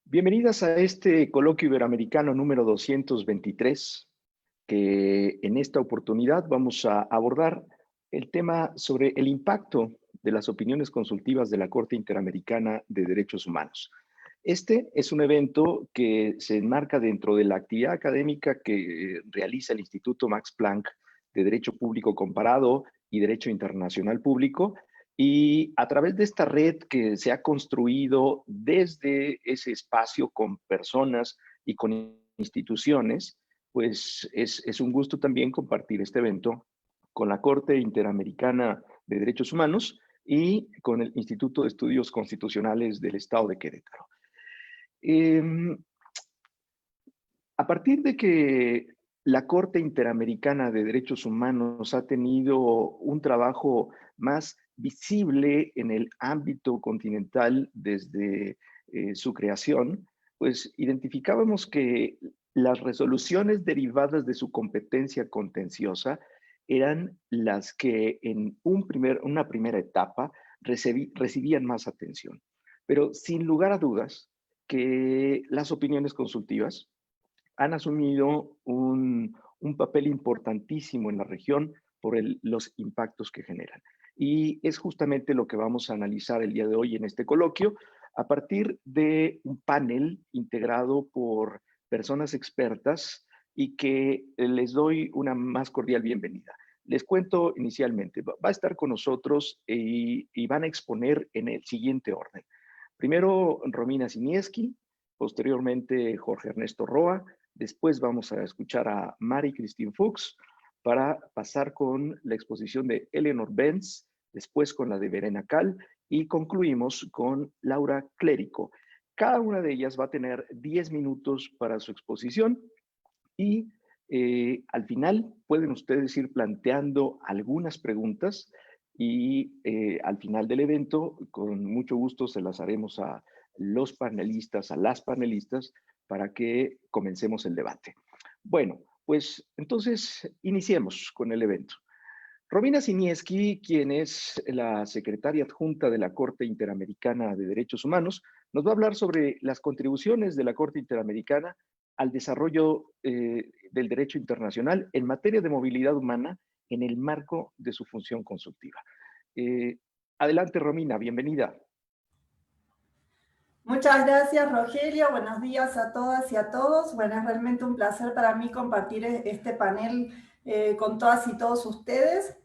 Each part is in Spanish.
Bienvenidas a este coloquio iberoamericano número 223, que en esta oportunidad vamos a abordar el tema sobre el impacto de las opiniones consultivas de la Corte Interamericana de Derechos Humanos. Este es un evento que se enmarca dentro de la actividad académica que realiza el Instituto Max Planck de Derecho Público Comparado y Derecho Internacional Público, y a través de esta red que se ha construido desde ese espacio con personas y con instituciones, pues es un gusto también compartir este evento con la Corte Interamericana de Derechos Humanos y con el Instituto de Estudios Constitucionales del Estado de Querétaro. A partir de que la Corte Interamericana de Derechos Humanos ha tenido un trabajo más visible en el ámbito continental desde su creación, pues identificábamos que las resoluciones derivadas de su competencia contenciosa eran las que en una primera etapa recibían más atención. Pero sin lugar a dudas que las opiniones consultivas han asumido un papel importantísimo en la región por los impactos que generan. Y es justamente lo que vamos a analizar el día de hoy en este coloquio, a partir de un panel integrado por personas expertas y que les doy una más cordial bienvenida. Les cuento inicialmente, va a estar con nosotros y van a exponer en el siguiente orden. Primero, Romina Siniewski, posteriormente Jorge Ernesto Roa. Después vamos a escuchar a Mary Christine Fuchs para pasar con la exposición de Eleanor Benz, después con la de Verena Cal y concluimos con Laura Clérico. Cada una de ellas va a tener 10 minutos para su exposición y al final pueden ustedes ir planteando algunas preguntas y al final del evento, con mucho gusto se las haremos a los panelistas, a las panelistas, para que comencemos el debate. Bueno, pues entonces iniciemos con el evento. Romina Siniewski, quien es la secretaria adjunta de la Corte Interamericana de Derechos Humanos, nos va a hablar sobre las contribuciones de la Corte Interamericana al desarrollo del derecho internacional en materia de movilidad humana en el marco de su función consultiva. Adelante, Romina, bienvenida. Muchas gracias, Rogelio. Buenos días a todas y a todos. Bueno, es realmente un placer para mí compartir este panel con todas y todos ustedes.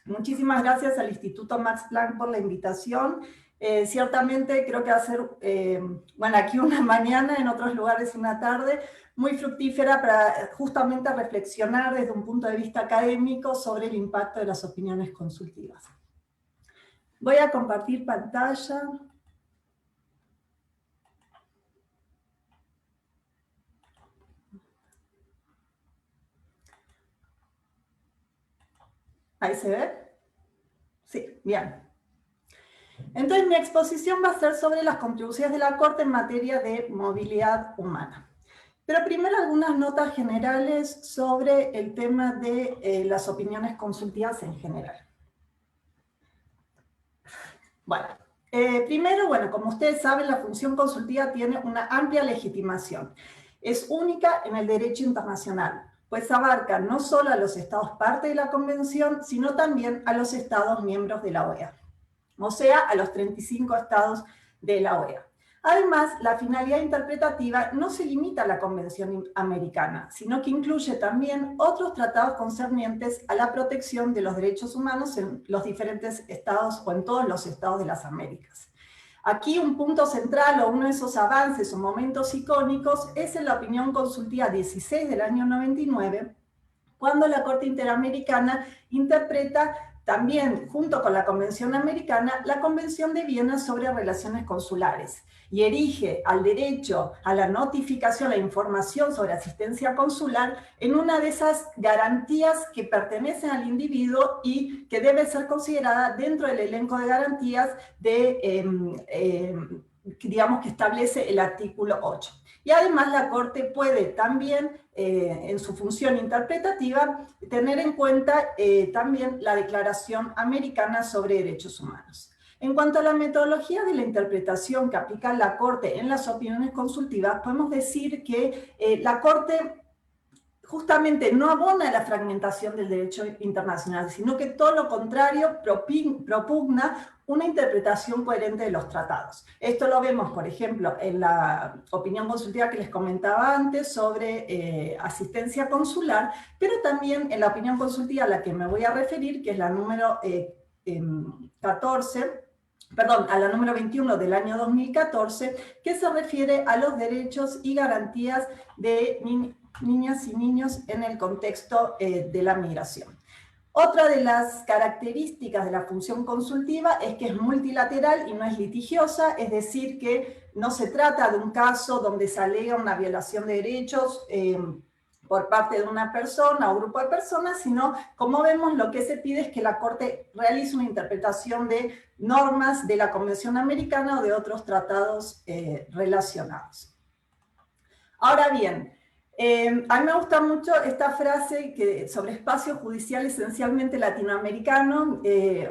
Muchísimas gracias al Instituto Max Planck por la invitación. Ciertamente creo que va a ser, bueno, aquí una mañana, en otros lugares una tarde, muy fructífera para justamente reflexionar desde un punto de vista académico sobre el impacto de las opiniones consultivas. Voy a compartir pantalla. ¿Ahí se ve? Sí, bien. Entonces mi exposición va a ser sobre las contribuciones de la Corte en materia de movilidad humana. Pero primero algunas notas generales sobre el tema de las opiniones consultivas en general. Bueno, primero, como ustedes saben, la función consultiva tiene una amplia legitimación. Es única en el derecho internacional, pues abarca no solo a los estados parte de la convención, sino también a los estados miembros de la OEA, o sea, a los 35 estados de la OEA. Además, la finalidad interpretativa no se limita a la Convención Americana, sino que incluye también otros tratados concernientes a la protección de los derechos humanos en los diferentes estados o en todos los estados de las Américas. Aquí un punto central o uno de esos avances o momentos icónicos es en la opinión consultiva 16 del año 99, cuando la Corte Interamericana interpreta también, junto con la Convención Americana, la Convención de Viena sobre Relaciones Consulares, y erige al derecho a la notificación, la información sobre asistencia consular, en una de esas garantías que pertenecen al individuo y que debe ser considerada dentro del elenco de garantías digamos, que establece el artículo 8. Y además la Corte puede también, en su función interpretativa, tener en cuenta también la Declaración Americana sobre Derechos Humanos. En cuanto a la metodología de la interpretación que aplica la Corte en las opiniones consultivas, podemos decir que la Corte justamente no abona la fragmentación del derecho internacional, sino que todo lo contrario propugna una interpretación coherente de los tratados. Esto lo vemos, por ejemplo, en la opinión consultiva que les comentaba antes sobre asistencia consular, pero también en la opinión consultiva a la que me voy a referir, que es la número 21 del año 2014, que se refiere a los derechos y garantías de niñas y niños en el contexto de la migración. Otra de las características de la función consultiva es que es multilateral y no es litigiosa, es decir, que no se trata de un caso donde se alega una violación de derechos por parte de una persona o grupo de personas, sino, como vemos, lo que se pide es que la Corte realice una interpretación de normas de la Convención Americana o de otros tratados relacionados. Ahora bien, a mí me gusta mucho esta frase sobre espacio judicial esencialmente latinoamericano,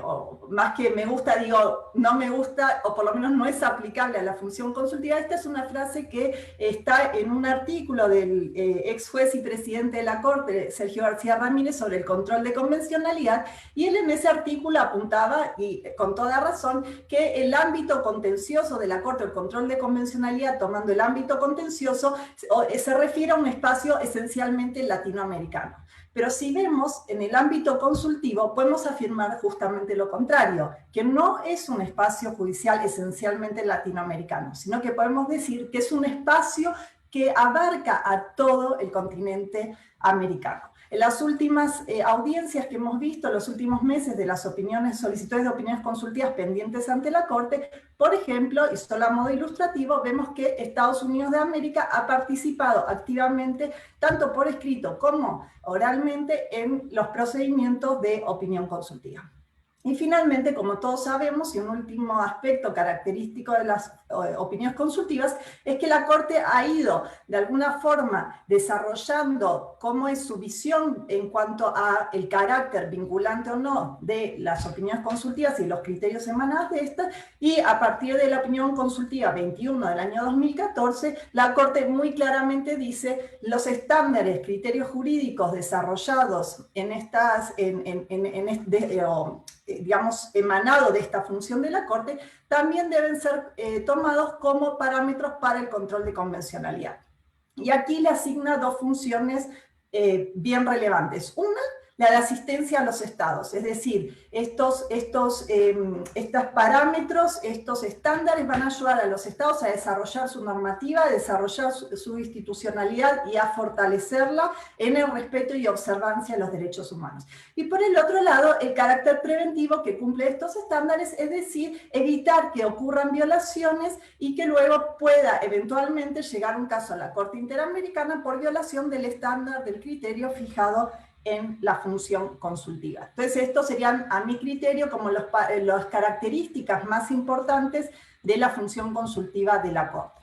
o más que me gusta, digo, no me gusta, o por lo menos no es aplicable a la función consultiva. Esta es una frase que está en un artículo del ex juez y presidente de la Corte, Sergio García Ramírez, sobre el control de convencionalidad, y él en ese artículo apuntaba, y con toda razón, que el ámbito contencioso de la Corte, el control de convencionalidad, tomando el ámbito contencioso, se refiere a un espacio esencialmente latinoamericano. Pero si vemos en el ámbito consultivo, podemos afirmar justamente lo contrario, que no es un espacio judicial esencialmente latinoamericano, sino que podemos decir que es un espacio que abarca a todo el continente americano. En las últimas audiencias que hemos visto, en los últimos meses de las solicitudes de opiniones consultivas pendientes ante la Corte, por ejemplo, y solo a modo ilustrativo, vemos que Estados Unidos de América ha participado activamente, tanto por escrito como oralmente, en los procedimientos de opinión consultiva. Y finalmente, como todos sabemos, y un último aspecto característico de las opiniones consultivas, es que la Corte ha ido de alguna forma desarrollando cómo es su visión en cuanto a el carácter vinculante o no de las opiniones consultivas y los criterios emanados de estas, y a partir de la opinión consultiva 21 del año 2014, la Corte muy claramente dice los estándares, criterios jurídicos desarrollados en estas, digamos, emanado de esta función de la Corte, también deben ser tomados como parámetros para el control de convencionalidad. Y aquí le asigna dos funciones bien relevantes. Una, la de asistencia a los estados, es decir, estos parámetros, estos estándares van a ayudar a los estados a desarrollar su normativa, a desarrollar su institucionalidad y a fortalecerla en el respeto y observancia de los derechos humanos. Y por el otro lado, el carácter preventivo que cumple estos estándares, es decir, evitar que ocurran violaciones y que luego pueda eventualmente llegar un caso a la Corte Interamericana por violación del estándar, del criterio fijado en la función consultiva. Entonces, estos serían, a mi criterio, como las características más importantes de la función consultiva de la Corte.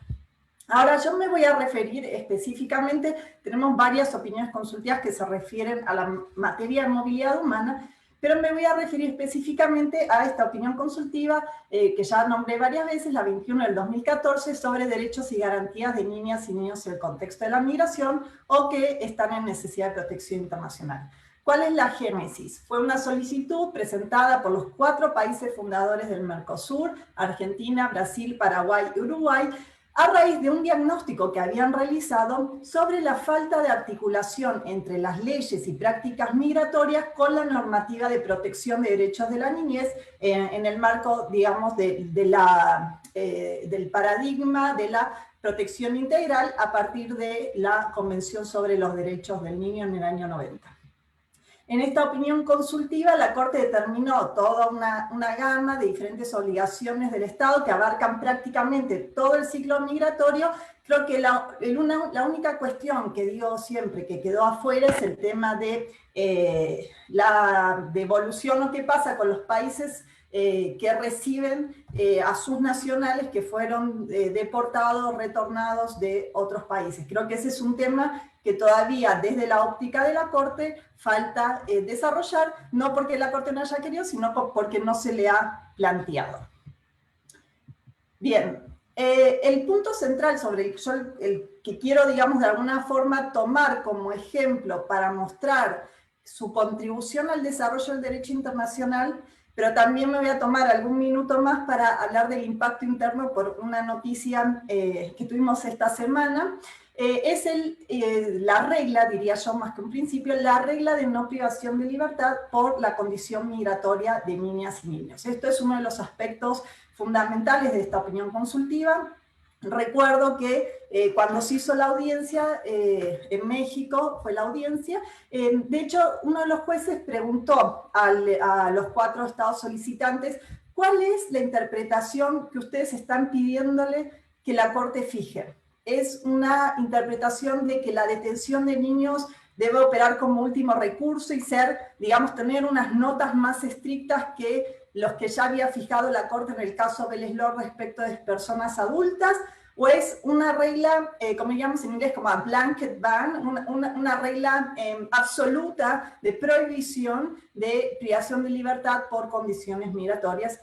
Ahora, yo me voy a referir específicamente, tenemos varias opiniones consultivas que se refieren a la materia de movilidad humana, pero me voy a referir específicamente a esta opinión consultiva que ya nombré varias veces, la 21 del 2014, sobre derechos y garantías de niñas y niños en el contexto de la migración o que están en necesidad de protección internacional. ¿Cuál es la génesis? Fue una solicitud presentada por los 4 países fundadores del Mercosur, Argentina, Brasil, Paraguay y Uruguay, a raíz de un diagnóstico que habían realizado sobre la falta de articulación entre las leyes y prácticas migratorias con la normativa de protección de derechos de la niñez en el marco, digamos, del paradigma de la protección integral a partir de la Convención sobre los Derechos del Niño en el año 90. En esta opinión consultiva, la Corte determinó toda una gama de diferentes obligaciones del Estado que abarcan prácticamente todo el ciclo migratorio. Creo que la única cuestión que digo siempre que quedó afuera es el tema de la devolución o qué pasa con los países que reciben a sus nacionales que fueron deportados, retornados de otros países. Creo que ese es un tema que todavía desde la óptica de la Corte falta desarrollar, no porque la Corte no haya querido, sino porque no se le ha planteado. Bien, el punto central sobre el que quiero, digamos, de alguna forma tomar como ejemplo para mostrar su contribución al desarrollo del derecho internacional, pero también me voy a tomar algún minuto más para hablar del impacto interno por una noticia que tuvimos esta semana. Es la regla, diría yo más que un principio, la regla de no privación de libertad por la condición migratoria de niñas y niños. Esto es uno de los aspectos fundamentales de esta opinión consultiva. Recuerdo que cuando se hizo la audiencia, en México fue la audiencia, de hecho uno de los jueces preguntó a los 4 estados solicitantes cuál es la interpretación que ustedes están pidiéndole que la Corte fije. Es una interpretación de que la detención de niños debe operar como último recurso y ser, digamos, tener unas notas más estrictas que los que ya había fijado la Corte en el caso Vélez-Lor respecto de personas adultas, o es una regla, como llamamos en inglés, como a blanket ban, una regla absoluta de prohibición de privación de libertad por condiciones migratorias.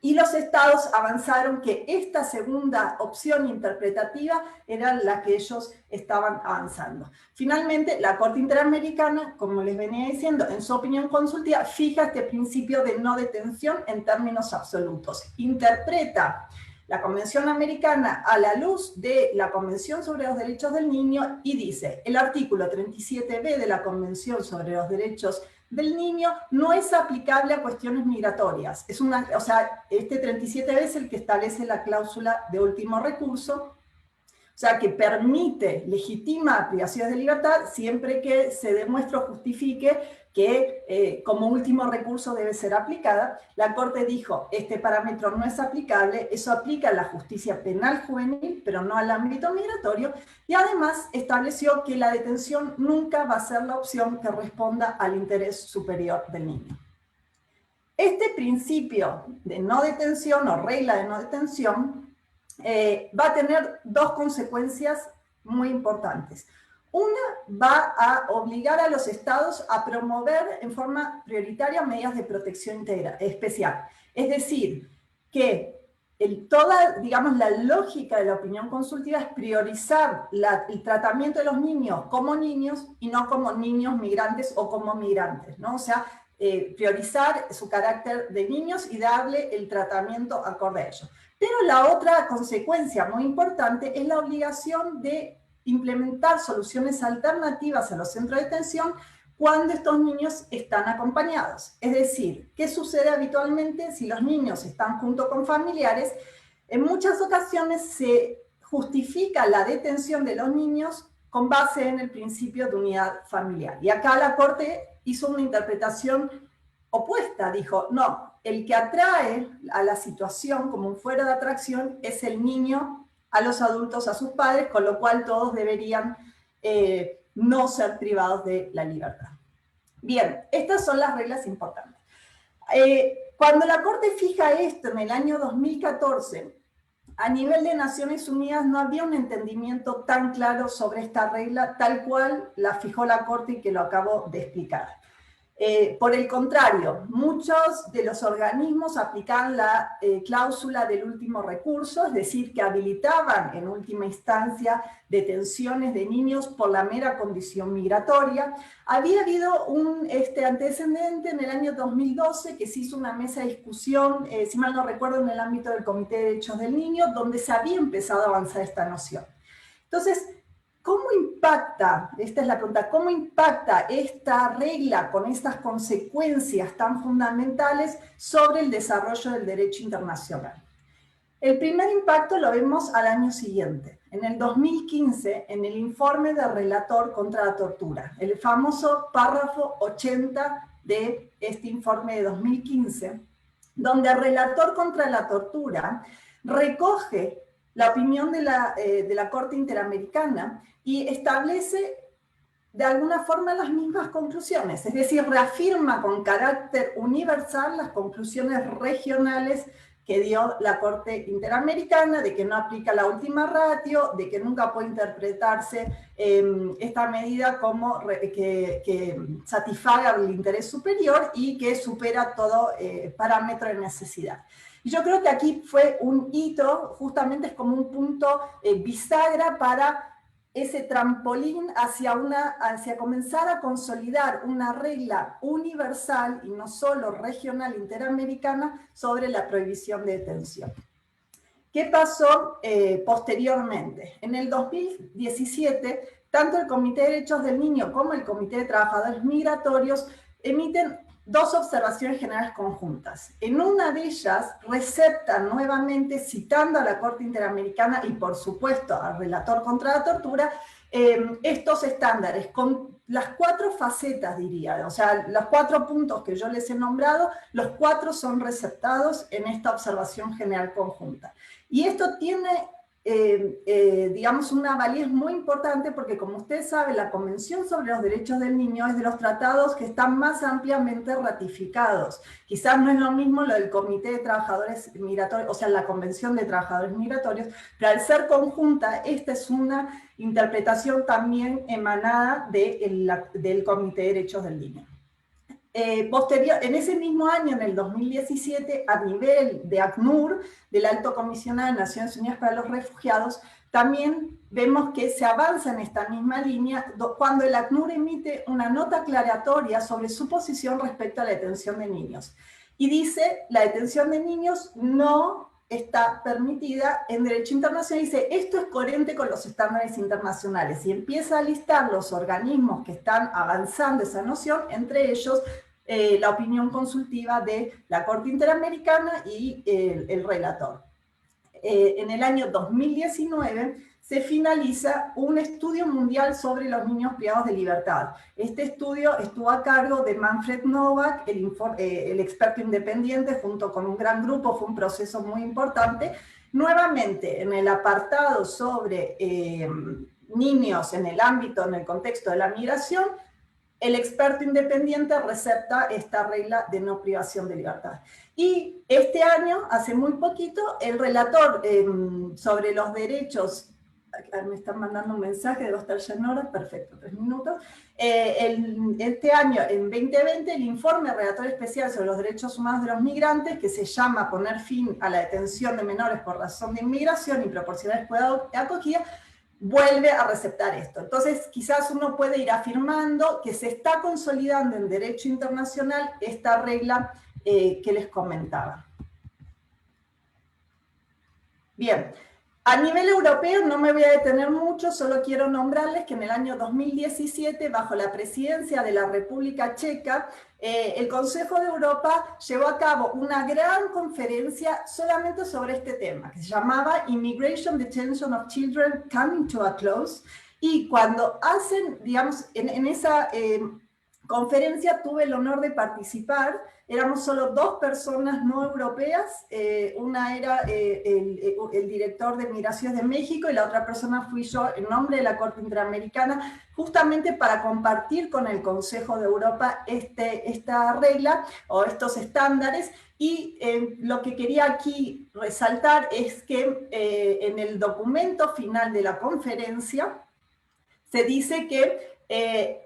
Y los estados avanzaron que esta segunda opción interpretativa era la que ellos estaban avanzando. Finalmente, la Corte Interamericana, como les venía diciendo, en su opinión consultiva, fija este principio de no detención en términos absolutos. Interpreta la Convención Americana a la luz de la Convención sobre los Derechos del Niño y dice, el artículo 37b de la Convención sobre los Derechos del Niño no es aplicable a cuestiones migratorias. O sea, este 37b es el que establece la cláusula de último recurso, o sea, que permite, legitima privaciones de libertad siempre que se demuestre o justifique que como último recurso debe ser aplicada. La Corte dijo, este parámetro no es aplicable, eso aplica a la justicia penal juvenil, pero no al ámbito migratorio, y además estableció que la detención nunca va a ser la opción que responda al interés superior del niño. Este principio de no detención o regla de no detención va a tener 2 consecuencias muy importantes. Una, va a obligar a los estados a promover en forma prioritaria medidas de protección especial. Es decir, que toda, digamos, la lógica de la opinión consultiva es priorizar el tratamiento de los niños como niños y no como niños migrantes o como migrantes, ¿no? O sea, priorizar su carácter de niños y darle el tratamiento acorde a ellos. Pero la otra consecuencia muy importante es la obligación de implementar soluciones alternativas a los centros de detención cuando estos niños están acompañados. Es decir, ¿qué sucede habitualmente si los niños están junto con familiares? En muchas ocasiones se justifica la detención de los niños con base en el principio de unidad familiar. Y acá la Corte hizo una interpretación opuesta, dijo, no, el que atrae a la situación como un fuero de atracción es el niño a los adultos, a sus padres, con lo cual todos deberían no ser privados de la libertad. Bien, estas son las reglas importantes. Cuando la Corte fija esto en el año 2014, a nivel de Naciones Unidas no había un entendimiento tan claro sobre esta regla, tal cual la fijó la Corte y que lo acabo de explicar. Por el contrario, muchos de los organismos aplicaban la cláusula del último recurso, es decir, que habilitaban en última instancia detenciones de niños por la mera condición migratoria. Había habido un antecedente en el año 2012 que se hizo una mesa de discusión, si mal no recuerdo, en el ámbito del Comité de Derechos del Niño, donde se había empezado a avanzar esta noción. Entonces, ¿cómo impacta, esta es la pregunta, cómo impacta esta regla con estas consecuencias tan fundamentales sobre el desarrollo del derecho internacional? El primer impacto lo vemos al año siguiente, en el 2015, en el informe del relator contra la tortura, el famoso párrafo 80 de este informe de 2015, donde el relator contra la tortura recoge la opinión de la Corte Interamericana y establece de alguna forma las mismas conclusiones, es decir, reafirma con carácter universal las conclusiones regionales que dio la Corte Interamericana, de que no aplica la última ratio, de que nunca puede interpretarse esta medida como que satisfaga el interés superior y que supera todo parámetro de necesidad. Y yo creo que aquí fue un hito, justamente es como un punto bisagra para ese trampolín hacia comenzar a consolidar una regla universal y no solo regional interamericana sobre la prohibición de detención. ¿Qué pasó posteriormente? En el 2017, tanto el Comité de Derechos del Niño como el Comité de Trabajadores Migratorios emiten dos observaciones generales conjuntas. En una de ellas receptan nuevamente, citando a la Corte Interamericana y por supuesto al relator contra la tortura, estos estándares con las 4 facetas, diría, o sea, los 4 puntos que yo les he nombrado, los 4 son receptados en esta observación general conjunta. Y esto tiene, digamos, una validez muy importante porque, como ustedes saben, la Convención sobre los Derechos del Niño es de los tratados que están más ampliamente ratificados. Quizás no es lo mismo lo del Comité de Trabajadores Migratorios, o sea, la Convención de Trabajadores Migratorios, pero al ser conjunta, esta es una interpretación también emanada del Comité de Derechos del Niño. En ese mismo año, en el 2017, a nivel de ACNUR, del Alto Comisionado de Naciones Unidas para los Refugiados, también vemos que se avanza en esta misma línea cuando el ACNUR emite una nota aclaratoria sobre su posición respecto a la detención de niños. Y dice, la detención de niños no está permitida en derecho internacional. Dice, esto es coherente con los estándares internacionales. Y empieza a listar los organismos que están avanzando esa noción, entre ellos la opinión consultiva de la Corte Interamericana y el relator. En el año 2019 se finaliza un estudio mundial sobre los niños privados de libertad. Este estudio estuvo a cargo de Manfred Novak, el experto independiente, junto con un gran grupo, fue un proceso muy importante. Nuevamente, en el apartado sobre niños en el ámbito, en el contexto de la migración, el experto independiente recepta esta regla de no privación de libertad. Y este año, hace muy poquito, el relator sobre los derechos, me están mandando un mensaje, debo estar ya en hora, perfecto, 3 minutos. Este año, en 2020, el informe relator especial sobre los derechos humanos de los migrantes, que se llama Poner fin a la detención de menores por razón de inmigración y proporcionar cuidado y acogida, vuelve a receptar esto. Entonces, quizás uno puede ir afirmando que se está consolidando en derecho internacional esta regla que les comentaba. Bien, a nivel europeo no me voy a detener mucho, solo quiero nombrarles que en el año 2017, bajo la presidencia de la República Checa, el Consejo de Europa llevó a cabo una gran conferencia solamente sobre este tema, que se llamaba Immigration Detention of Children Coming to a Close, y cuando hacen, digamos, en esa conferencia tuve el honor de participar. Éramos solo 2 personas no europeas, una era el director de Migraciones de México y la otra persona fui yo en nombre de la Corte Interamericana, justamente para compartir con el Consejo de Europa esta regla o estos estándares. Y lo que quería aquí resaltar es que en el documento final de la conferencia se dice que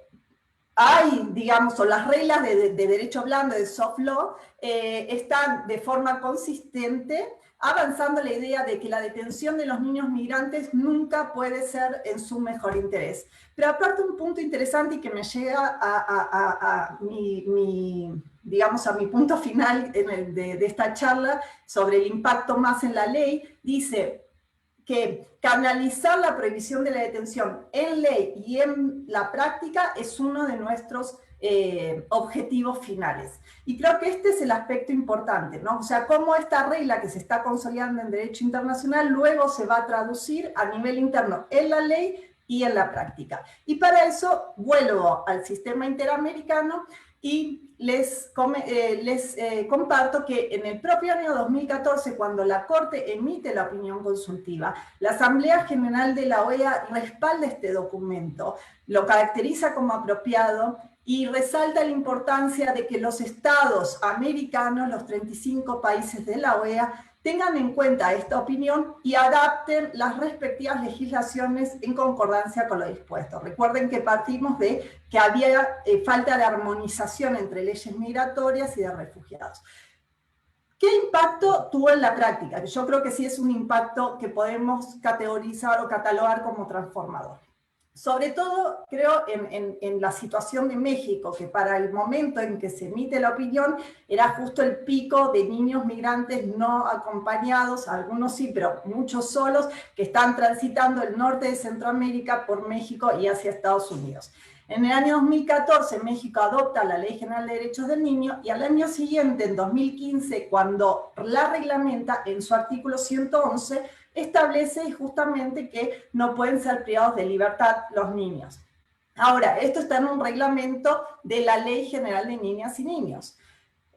hay, digamos, o las reglas de derecho blando, de soft law, están de forma consistente avanzando la idea de que la detención de los niños migrantes nunca puede ser en su mejor interés. Pero aparte un punto interesante y que me llega a digamos, a mi punto final de esta charla sobre el impacto más en la ley, dice que canalizar la prohibición de la detención en ley y en la práctica es uno de nuestros objetivos finales. Y creo que este es el aspecto importante, ¿no? O sea, cómo esta regla que se está consolidando en derecho internacional luego se va a traducir a nivel interno en la ley y en la práctica. Y para eso vuelvo al sistema interamericano y les comparto que en el propio año 2014, cuando la Corte emite la opinión consultiva, la Asamblea General de la OEA respalda este documento, lo caracteriza como apropiado y resalta la importancia de que los estados americanos, los 35 países de la OEA, tengan en cuenta esta opinión y adapten las respectivas legislaciones en concordancia con lo dispuesto. Recuerden que partimos de que había falta de armonización entre leyes migratorias y de refugiados. ¿Qué impacto tuvo en la práctica? Yo creo que sí es un impacto que podemos categorizar o catalogar como transformador. Sobre todo, creo, en la situación de México, que para el momento en que se emite la opinión era justo el pico de niños migrantes no acompañados, algunos sí, pero muchos solos, que están transitando el norte de Centroamérica por México y hacia Estados Unidos. En el año 2014, México adopta la Ley General de Derechos del Niño y al año siguiente, en 2015, cuando la reglamenta en su artículo 111, establece justamente que no pueden ser privados de libertad los niños. Ahora, esto está en un reglamento de la Ley General de Niñas y Niños.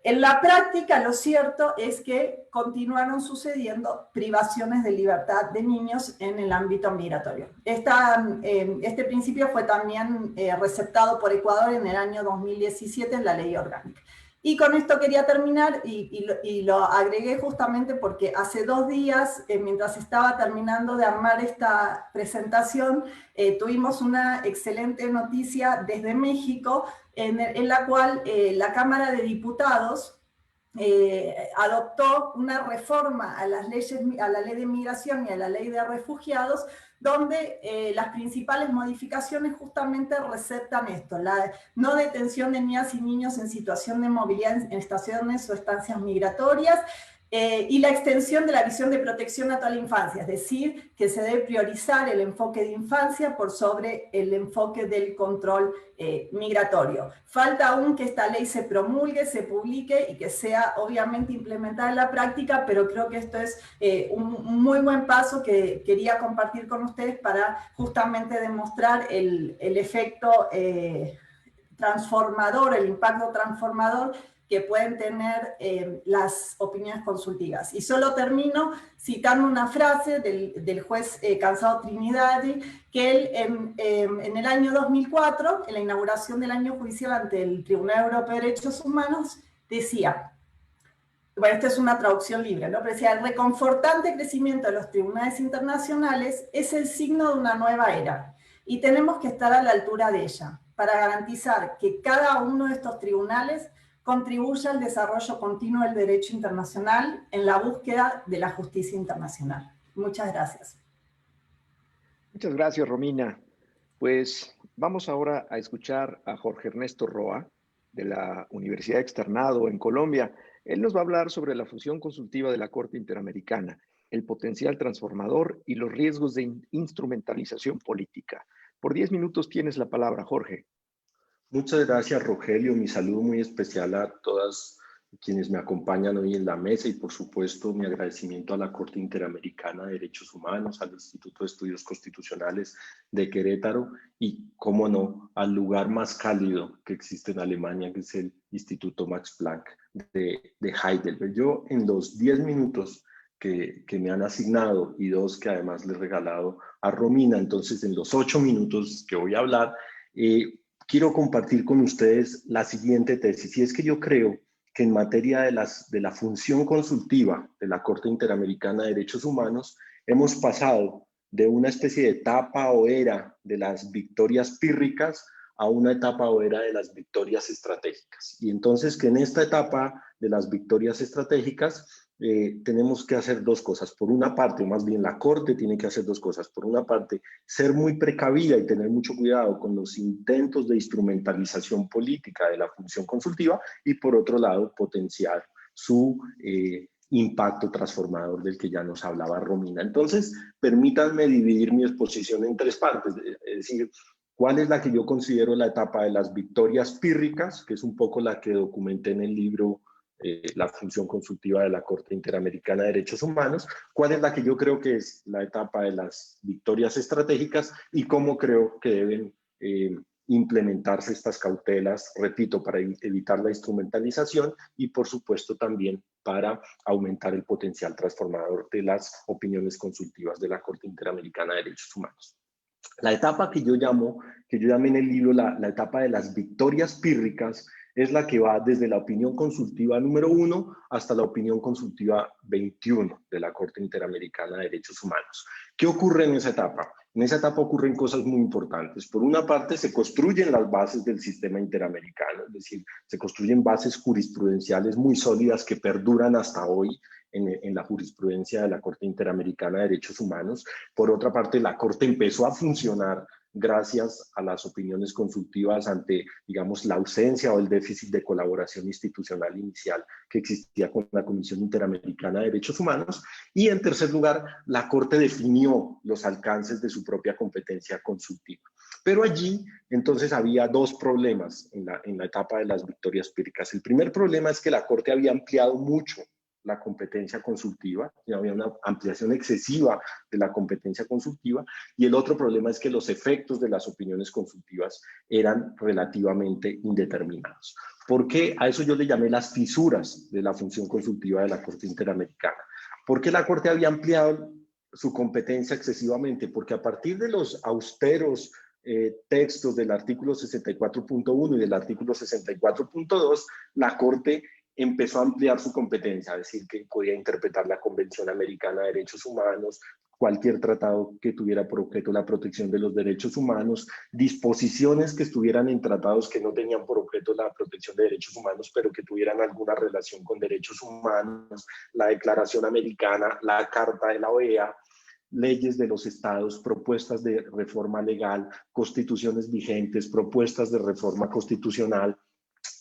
En la práctica, lo cierto es que continuaron sucediendo privaciones de libertad de niños en el ámbito migratorio. Este principio fue también receptado por Ecuador en el año 2017 en la ley orgánica. Y con esto quería terminar, y lo agregué justamente porque hace 2 días, mientras estaba terminando de armar esta presentación, tuvimos una excelente noticia desde México, en la cual la Cámara de Diputados adoptó una reforma a las leyes, a la ley de migración y a la ley de refugiados, donde las principales modificaciones justamente receptan esto: la no detención de niñas y niños en situación de movilidad en estaciones o estancias migratorias, y la extensión de la visión de protección a toda la infancia, es decir, que se debe priorizar el enfoque de infancia por sobre el enfoque del control migratorio. Falta aún que esta ley se promulgue, se publique y que sea obviamente implementada en la práctica, pero creo que esto es un muy buen paso que quería compartir con ustedes para justamente demostrar el efecto transformador, el impacto transformador que pueden tener las opiniones consultivas. Y solo termino citando una frase del juez Cansado Trinidadi, que él en el año 2004, en la inauguración del año judicial ante el Tribunal Europeo de Derechos Humanos, decía, bueno, esta es una traducción libre, ¿no? Pero decía: el reconfortante crecimiento de los tribunales internacionales es el signo de una nueva era, y tenemos que estar a la altura de ella, para garantizar que cada uno de estos tribunales contribuya al desarrollo continuo del derecho internacional en la búsqueda de la justicia internacional. Muchas gracias. Muchas gracias, Romina. Pues vamos ahora a escuchar a Jorge Ernesto Roa, de la Universidad Externado en Colombia. Él nos va a hablar sobre la función consultiva de la Corte Interamericana, el potencial transformador y los riesgos de instrumentalización política. Por 10 minutos tienes la palabra, Jorge. Muchas gracias, Rogelio. Mi saludo muy especial a todas quienes me acompañan hoy en la mesa y, por supuesto, mi agradecimiento a la Corte Interamericana de Derechos Humanos, al Instituto de Estudios Constitucionales de Querétaro y, cómo no, al lugar más cálido que existe en Alemania, que es el Instituto Max Planck de Heidelberg. Yo, en los 10 minutos que me han asignado y 2 que además le he regalado a Romina, entonces en los 8 minutos que voy a hablar, quiero compartir con ustedes la siguiente tesis, y es que yo creo que en materia de la función consultiva de la Corte Interamericana de Derechos Humanos, hemos pasado de una especie de etapa o era de las victorias pírricas a una etapa o era de las victorias estratégicas. Y entonces que en esta etapa de las victorias estratégicas tenemos que hacer 2 cosas. Por una parte, o más bien la Corte tiene que hacer 2 cosas. Por una parte, ser muy precavida y tener mucho cuidado con los intentos de instrumentalización política de la función consultiva, y por otro lado, potenciar su impacto transformador del que ya nos hablaba Romina. Entonces, permítanme dividir mi exposición en 3 partes, es decir, ¿cuál es la que yo considero la etapa de las victorias pírricas, que es un poco la que documenté en el libro La función consultiva de la Corte Interamericana de Derechos Humanos? ¿Cuál es la que yo creo que es la etapa de las victorias estratégicas? Y cómo creo que deben implementarse estas cautelas, repito, para evitar la instrumentalización y, por supuesto, también para aumentar el potencial transformador de las opiniones consultivas de la Corte Interamericana de Derechos Humanos. La etapa que yo llamé en el libro la etapa de las victorias pírricas es la que va desde la opinión consultiva número 1 hasta la opinión consultiva 21 de la Corte Interamericana de Derechos Humanos. ¿Qué ocurre en esa etapa? En esa etapa ocurren cosas muy importantes. Por una parte, se construyen las bases del sistema interamericano, es decir, se construyen bases jurisprudenciales muy sólidas que perduran hasta hoy en la jurisprudencia de la Corte Interamericana de Derechos Humanos. Por otra parte, la Corte empezó a funcionar gracias a las opiniones consultivas ante, digamos, la ausencia o el déficit de colaboración institucional inicial que existía con la Comisión Interamericana de Derechos Humanos. Y en tercer lugar, la Corte definió los alcances de su propia competencia consultiva. Pero allí, entonces, había dos problemas en la etapa de las victorias pírricas. El primer problema es que la Corte había ampliado mucho la competencia consultiva, y había una ampliación excesiva de la competencia consultiva, y el otro problema es que los efectos de las opiniones consultivas eran relativamente indeterminados. ¿Por qué? A eso yo le llamé las fisuras de la función consultiva de la Corte Interamericana. ¿Por qué la Corte había ampliado su competencia excesivamente? Porque a partir de los austeros textos del artículo 64.1 y del artículo 64.2, la Corte empezó a ampliar su competencia, es decir, que podía interpretar la Convención Americana de Derechos Humanos, cualquier tratado que tuviera por objeto la protección de los derechos humanos, disposiciones que estuvieran en tratados que no tenían por objeto la protección de derechos humanos, pero que tuvieran alguna relación con derechos humanos, la Declaración Americana, la Carta de la OEA, leyes de los estados, propuestas de reforma legal, constituciones vigentes, propuestas de reforma constitucional,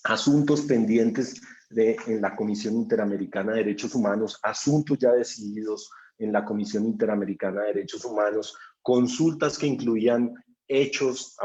asuntos pendientes en la Comisión Interamericana de Derechos Humanos, asuntos ya decididos en la Comisión Interamericana de Derechos Humanos, consultas que incluían hechos,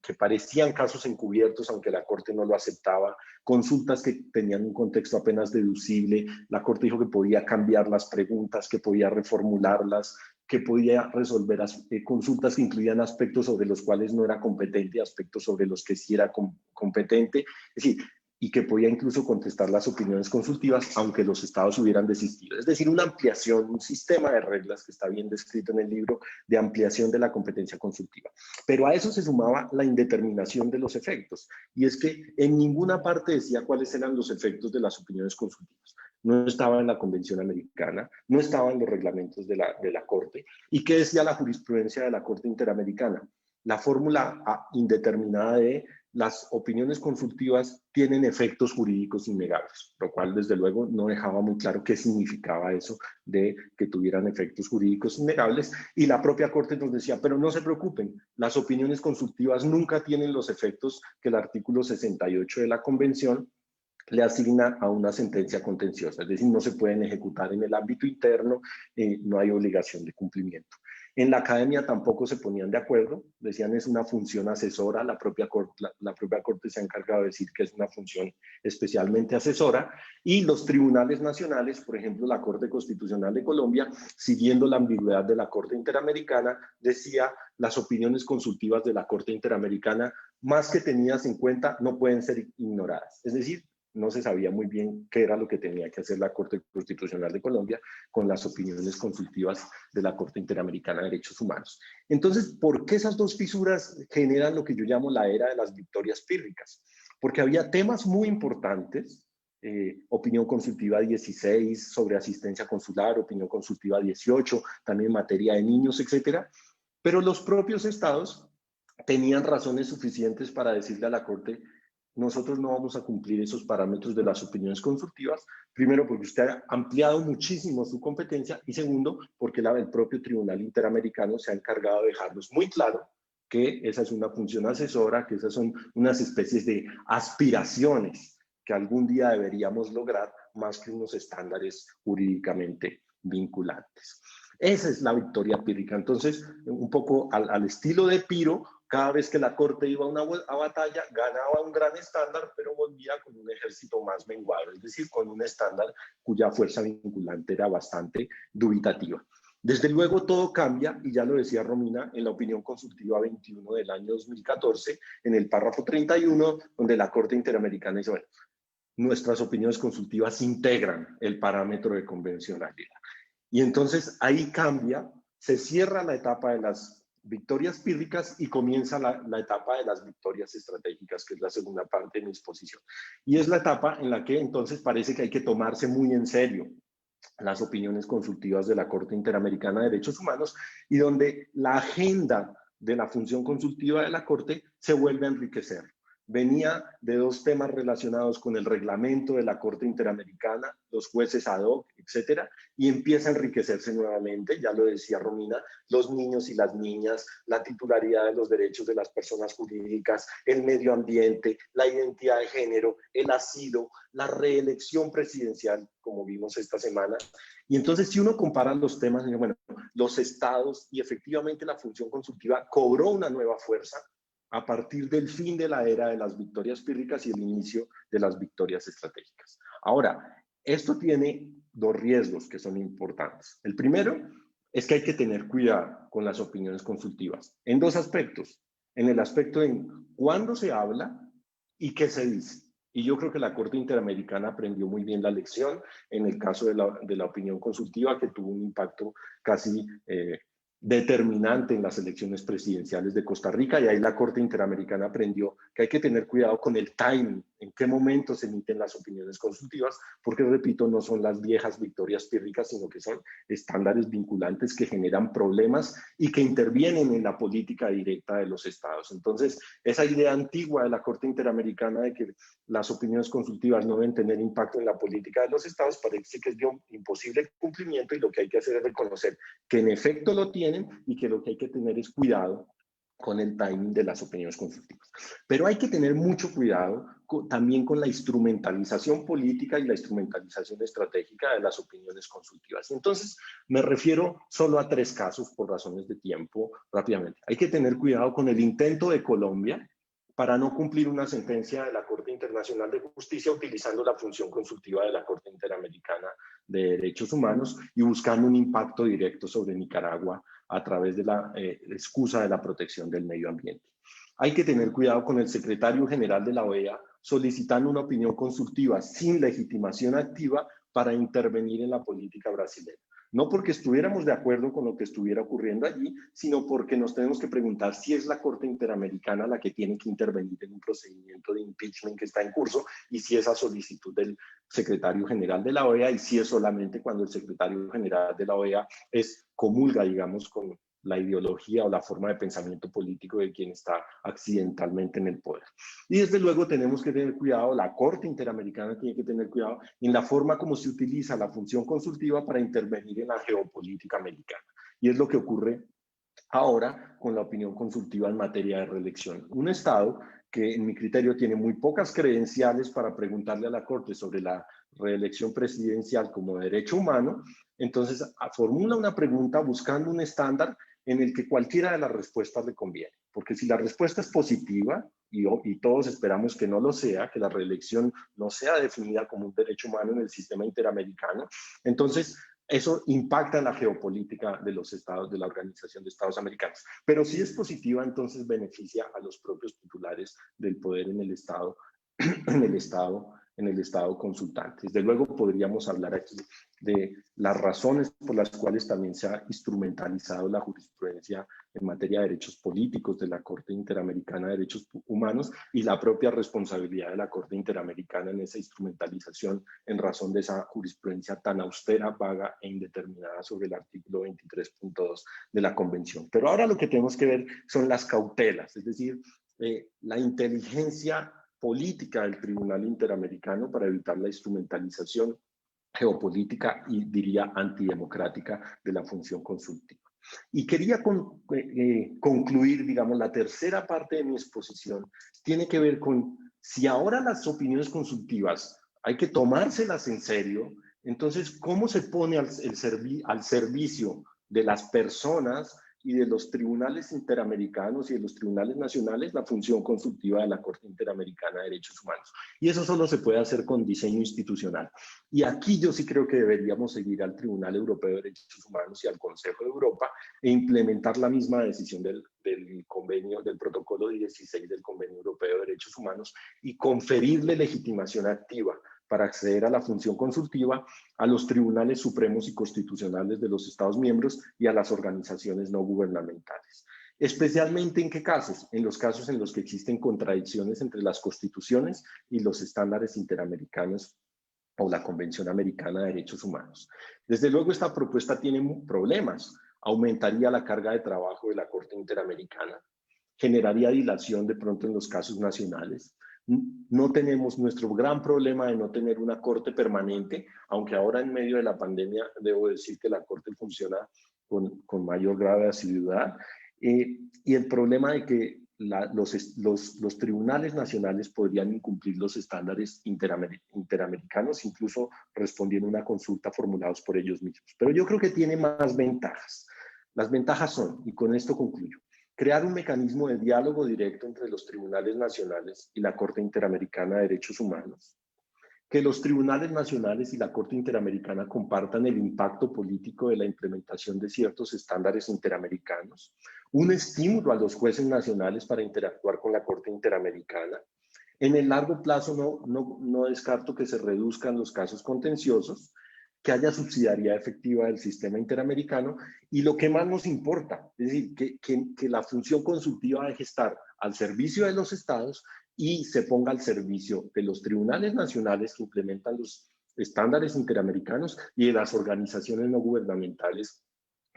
que parecían casos encubiertos, aunque la Corte no lo aceptaba, consultas que tenían un contexto apenas deducible. La Corte dijo que podía cambiar las preguntas, que podía reformularlas, que podía resolver consultas que incluían aspectos sobre los cuales no era competente, aspectos sobre los que sí era competente, es decir, y que podía incluso contestar las opiniones consultivas, aunque los estados hubieran desistido. Es decir, una ampliación, un sistema de reglas que está bien descrito en el libro de ampliación de la competencia consultiva. Pero a eso se sumaba la indeterminación de los efectos, y es que en ninguna parte decía cuáles eran los efectos de las opiniones consultivas. No estaba en la Convención Americana, no estaba en los reglamentos de la Corte. ¿Y qué decía la jurisprudencia de la Corte Interamericana? La fórmula indeterminada de las opiniones consultivas tienen efectos jurídicos innegables, lo cual desde luego no dejaba muy claro qué significaba eso de que tuvieran efectos jurídicos innegables, y la propia Corte nos decía, pero no se preocupen, las opiniones consultivas nunca tienen los efectos que el artículo 68 de la Convención le asigna a una sentencia contenciosa, es decir, no se pueden ejecutar en el ámbito interno, no hay obligación de cumplimiento. En la academia tampoco se ponían de acuerdo, decían es una función asesora, la propia Corte se ha encargado de decir que es una función especialmente asesora, y los tribunales nacionales, por ejemplo la Corte Constitucional de Colombia, siguiendo la ambigüedad de la Corte Interamericana, decía las opiniones consultivas de la Corte Interamericana, más que tenidas en cuenta, no pueden ser ignoradas. Es decir, no se sabía muy bien qué era lo que tenía que hacer la Corte Constitucional de Colombia con las opiniones consultivas de la Corte Interamericana de Derechos Humanos. Entonces, ¿por qué esas dos fisuras generan lo que yo llamo la era de las victorias pírricas? Porque había temas muy importantes, opinión consultiva 16 sobre asistencia consular, opinión consultiva 18, también en materia de niños, etcétera, pero los propios estados tenían razones suficientes para decirle a la Corte: nosotros no vamos a cumplir esos parámetros de las opiniones consultivas, primero porque usted ha ampliado muchísimo su competencia, y segundo porque el propio Tribunal Interamericano se ha encargado de dejarnos muy claro que esa es una función asesora, que esas son unas especies de aspiraciones que algún día deberíamos lograr, más que unos estándares jurídicamente vinculantes. Esa es la victoria pírrica. Entonces, un poco al estilo de Piro, cada vez que la Corte iba a batalla, ganaba un gran estándar, pero volvía con un ejército más menguado, es decir, con un estándar cuya fuerza vinculante era bastante dubitativa. Desde luego todo cambia, y ya lo decía Romina, en la opinión consultiva 21 del año 2014, en el párrafo 31, donde la Corte Interamericana dice, bueno, nuestras opiniones consultivas integran el parámetro de convencionalidad. Y entonces ahí cambia, se cierra la etapa de las victorias pírricas y comienza la etapa de las victorias estratégicas, que es la segunda parte de mi exposición. Y es la etapa en la que entonces parece que hay que tomarse muy en serio las opiniones consultivas de la Corte Interamericana de Derechos Humanos y donde la agenda de la función consultiva de la Corte se vuelve a enriquecer. Venía de dos temas relacionados con el reglamento de la Corte Interamericana, los jueces ad hoc, etcétera, y empieza a enriquecerse nuevamente, ya lo decía Romina, los niños y las niñas, la titularidad de los derechos de las personas jurídicas, el medio ambiente, la identidad de género, el asilo, la reelección presidencial, como vimos esta semana. Y entonces, si uno compara los temas, bueno, los estados y efectivamente la función consultiva cobró una nueva fuerza a partir del fin de la era de las victorias pírricas y el inicio de las victorias estratégicas. Ahora, esto tiene dos riesgos que son importantes. El primero es que hay que tener cuidado con las opiniones consultivas en dos aspectos. En el aspecto de cuándo se habla y qué se dice. Y yo creo que la Corte Interamericana aprendió muy bien la lección en el caso de la opinión consultiva, que tuvo un impacto casi determinante en las elecciones presidenciales de Costa Rica, y ahí la Corte Interamericana aprendió que hay que tener cuidado con el timing, en qué momento se emiten las opiniones consultivas, porque, repito, no son las viejas victorias pírricas, sino que son estándares vinculantes que generan problemas y que intervienen en la política directa de los estados. Entonces, esa idea antigua de la Corte Interamericana de que las opiniones consultivas no deben tener impacto en la política de los estados parece que es de un imposible cumplimiento, y lo que hay que hacer es reconocer que en efecto lo tienen y que lo que hay que tener es cuidado con el timing de las opiniones consultivas. Pero hay que tener mucho cuidado también con la instrumentalización política y la instrumentalización estratégica de las opiniones consultivas. Entonces, me refiero solo a tres casos por razones de tiempo rápidamente. Hay que tener cuidado con el intento de Colombia para no cumplir una sentencia de la Corte Internacional de Justicia utilizando la función consultiva de la Corte Interamericana de Derechos Humanos y buscando un impacto directo sobre Nicaragua a través de la excusa de la protección del medio ambiente. Hay que tener cuidado con el secretario general de la OEA solicitando una opinión consultiva sin legitimación activa para intervenir en la política brasileña. No porque estuviéramos de acuerdo con lo que estuviera ocurriendo allí, sino porque nos tenemos que preguntar si es la Corte Interamericana la que tiene que intervenir en un procedimiento de impeachment que está en curso, y si es a solicitud del secretario general de la OEA, y si es solamente cuando el secretario general de la OEA comulga, digamos, con la ideología o la forma de pensamiento político de quien está accidentalmente en el poder. Y desde luego tenemos que tener cuidado, la Corte Interamericana tiene que tener cuidado en la forma como se utiliza la función consultiva para intervenir en la geopolítica americana. Y es lo que ocurre ahora con la opinión consultiva en materia de reelección. Un Estado que en mi criterio tiene muy pocas credenciales para preguntarle a la Corte sobre la reelección presidencial como derecho humano, entonces formula una pregunta buscando un estándar en el que cualquiera de las respuestas le conviene. Porque si la respuesta es positiva, y todos esperamos que no lo sea, que la reelección no sea definida como un derecho humano en el sistema interamericano, entonces eso impacta en la geopolítica de los estados, de la Organización de Estados Americanos. Pero si es positiva, entonces beneficia a los propios titulares del poder en el estado, en el estado consultante. Desde luego podríamos hablar aquí de las razones por las cuales también se ha instrumentalizado la jurisprudencia en materia de derechos políticos de la Corte Interamericana de Derechos Humanos y la propia responsabilidad de la Corte Interamericana en esa instrumentalización en razón de esa jurisprudencia tan austera, vaga e indeterminada sobre el artículo 23.2 de la Convención. Pero ahora lo que tenemos que ver son las cautelas, es decir, la inteligencia política del Tribunal Interamericano para evitar la instrumentalización geopolítica y diría antidemocrática de la función consultiva. Y quería concluir, digamos, la tercera parte de mi exposición tiene que ver con si ahora las opiniones consultivas hay que tomárselas en serio, entonces, ¿cómo se pone al servicio de las personas y de los tribunales interamericanos y de los tribunales nacionales la función consultiva de la Corte Interamericana de Derechos Humanos? Y eso solo se puede hacer con diseño institucional. Y aquí yo sí creo que deberíamos seguir al Tribunal Europeo de Derechos Humanos y al Consejo de Europa e implementar la misma decisión del convenio, del protocolo 16 del Convenio Europeo de Derechos Humanos y conferirle legitimación activa para acceder a la función consultiva a los tribunales supremos y constitucionales de los Estados miembros y a las organizaciones no gubernamentales. Especialmente ¿en qué casos? En los casos en los que existen contradicciones entre las constituciones y los estándares interamericanos o la Convención Americana de Derechos Humanos. Desde luego, esta propuesta tiene problemas. Aumentaría la carga de trabajo de la Corte Interamericana, generaría dilación de pronto en los casos nacionales. No tenemos nuestro gran problema de no tener una corte permanente, aunque ahora en medio de la pandemia debo decir que la corte funciona con mayor grado de asiduidad. Y el problema de que los tribunales nacionales podrían incumplir los estándares interamericanos, incluso respondiendo a una consulta formulados por ellos mismos. Pero yo creo que tiene más ventajas. Las ventajas son, y con esto concluyo, crear un mecanismo de diálogo directo entre los tribunales nacionales y la Corte Interamericana de Derechos Humanos, que los tribunales nacionales y la Corte Interamericana compartan el impacto político de la implementación de ciertos estándares interamericanos, un estímulo a los jueces nacionales para interactuar con la Corte Interamericana. En el largo plazo no descarto que se reduzcan los casos contenciosos, que haya subsidiariedad efectiva del sistema interamericano y lo que más nos importa, es decir, que la función consultiva deje estar al servicio de los estados y se ponga al servicio de los tribunales nacionales que implementan los estándares interamericanos y de las organizaciones no gubernamentales